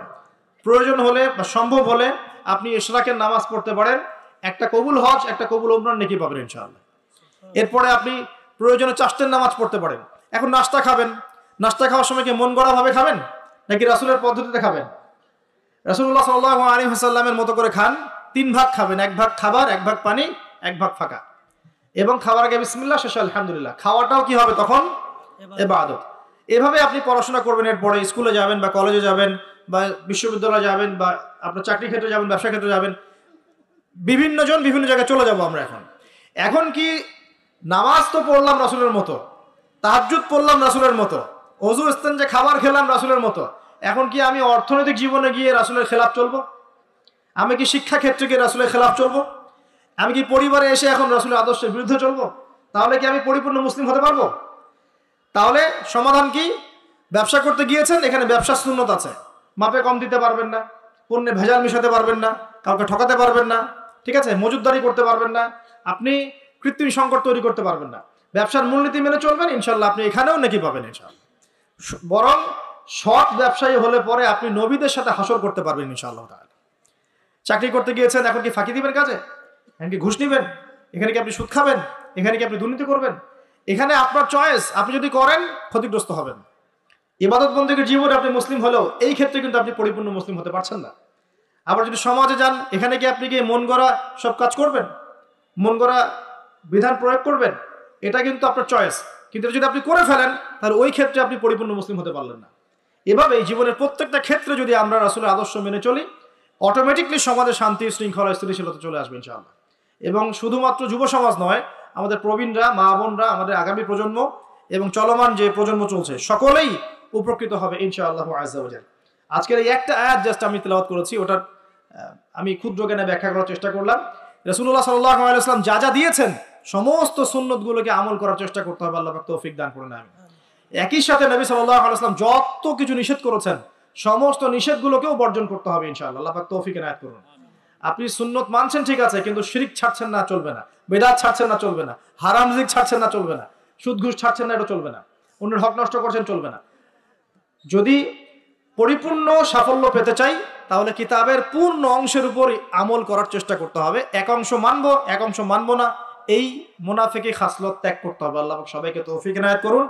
প্রয়োজন হলে বা সম্ভব হলে আপনি ইশরাকের নামাজ পড়তে পারেন। একটা কবুল হজ, একটা কবুল উমরার নেকি পাবেন ইনশাআল্লাহ। এরপরে আপনি প্রয়োজনে চারটের নামাজ পড়তে পারেন। এখন নাস্তা খাবেন, নাস্তা খাওয়ার সময় কি মন গড়া ভাবে খাবেন নাকি রাসূলের পদ্ধতিতে খাবেন? রাসূলুল্লাহ সাল্লাল্লাহু আলাইহি ওয়াসাল্লামের মতো করে খান। 3 ভাগ খাবেন, 1 ভাগ খাবার, 1 ভাগ পানি, 1 ভাগ ফাঁকা। এবং খাওয়ার আগে বিসমিল্লাহ, শেষে আলহামদুলিল্লাহ। খাওয়াটাও কি হবে তখন? ইবাদত। এভাবে আপনি পড়াশোনা করবেন। এরপরে স্কুলে যাবেন বা কলেজে যাবেন বা বিশ্ববিদ্যালয়ে যাবেন বা আপনার চাকরি ক্ষেত্রে যাবেন, ব্যবসা ক্ষেত্রে যাবেন, বিভিন্ন জন বিভিন্ন জায়গায় চলে যাব আমরা। এখন কি নামাজ তো পড়লাম রাসূলের মতো, তাহাজ্জুদ পড়লাম রাসূলের মতো, ওযু ইস্তেঞ্জা খাবার খেলাম রাসূলের মতো। এখন কি আমি অর্থনৈতিক জীবনে গিয়ে রাসূলের খেলাফ চলবো? আমি কি শিক্ষা ক্ষেত্রে গিয়ে রাসূলের খেলাফ চলবো? আমি কি পরিবারে এসে এখন রাসূলের আদর্শের বিরুদ্ধে চলবো? তাহলে কি আমি পরিপূর্ণ মুসলিম হতে পারবো? তাহলে সমাধান কি? ব্যবসা করতে গিয়েছেন, এখানে ব্যবসার সুন্নত আছে। মাপে কম দিতে পারবেন না, পণ্যে ভেজাল মিশাতে পারবেন না, কাউকে ঠকাতে পারবেন না, ঠিক আছে? মজুতদারি করতে পারবেন না, আপনি কৃত্রিম সংকট তৈরি করতে পারবেন না। ব্যবসার মূলনীতি মেনে চলবেন, ইনশাল্লাহ আপনি এখানেও নেকি পাবেন ইনশাল্লাহ। বরং সৎ ব্যবসায়ী হলে পরে আপনি নবীদের সাথে হাসর করতে পারবেন ইনশাআল্লাহ তাআলা। চাকরি করতে গিয়েছেন, এখন কি ফাঁকি দিবেন কাজে? এখন কি ঘুষ নিবেন? এখানে কি আপনি সুদ খাবেন? এখানে কি আপনি দুর্নীতি করবেন? এখানে আপনার চয়েস, আপনি যদি করেন ক্ষতিগ্রস্ত হবেন। ইবাদত বন্দেগীর জীবনে আপনি মুসলিম হলেও এই ক্ষেত্রে কিন্তু আপনি পরিপূর্ণ মুসলিম হতে পারছেন না। আবার যদি সমাজে যান, এখানে কি আপনি গিয়ে মন গড়া সব কাজ করবেন, মন গড়া বিধান প্রয়োগ করবেন? এটা কিন্তু আপনার চয়েস। কিন্তু যদি আপনি করে ফেলেন, তাহলে ওই ক্ষেত্রে আপনি পরিপূর্ণ মুসলিম হতে পারলেন না। এভাবে জীবনের প্রত্যেকটা ক্ষেত্রে যদি আমরা রাসূলের আদর্শ মেনে চলি, অটোমেটিকলি সমাজে শান্তি, শৃঙ্খলা, স্থিতিশীলতা চলে আসবে ইনশাআল্লাহ। এবং শুধুমাত্র যুব সমাজ নয়, আমাদের প্রবীণরা, মা বোনরা, আমাদের আগামী প্রজন্ম এবং চলমান যে প্রজন্ম চলছে, সকলেই উপকৃত হবে ইনশাআল্লাহ আযজা ওয়া জাল। আজকের এই একটা আয়াত জাস্ট আমি তেলাওয়াত করেছি, ওটার আমি ক্ষুদ্র জ্ঞানে ব্যাখ্যা করার চেষ্টা করলাম। রাসূলুল্লাহ সাল্লাল্লাহু আলাইহি ওয়াসাল্লাম যা যা দিয়েছেন সমস্ত সুন্নতগুলোকে আমল করার চেষ্টা করতে হবে। আল্লাহ পাক তৌফিক দান করুন, আমিন। একই সাথে নবী সাল্লাল্লাহু আলাইহি ওয়াসাল্লাম যত কিছু নিষেধ করেছেন সমস্ত নিষেধগুলোকেও বর্জন করতে হবে ইনশাআল্লাহ। আল্লাহ পাক তৌফিক এনায়েত করুন। আপনি সুন্নত মানছেন ঠিক আছে, কিন্তু শিরক ছাড়ছেন না, চলবে না। বিদআত ছাড়ছেন না, চলবে না। হারাম রিজিক ছাড়ছেন না, চলবে না। সুদ ঘুষ ছাড়ছেন না, এটা চলবে না। অন্যের হক নষ্ট করছেন, চলবে না। যদি পরিপূর্ণ সাফল্য পেতে চাই, তাহলে কিতাবের পূর্ণ অংশের উপর আমল করার চেষ্টা করতে হবে। এক অংশ মানবো, এক অংশ মানবো না, এই মুনাফিকি খাসলত ত্যাগ করতে হবে। আল্লাহ পাক সবাইকে তৌফিক এনায়েত করুন।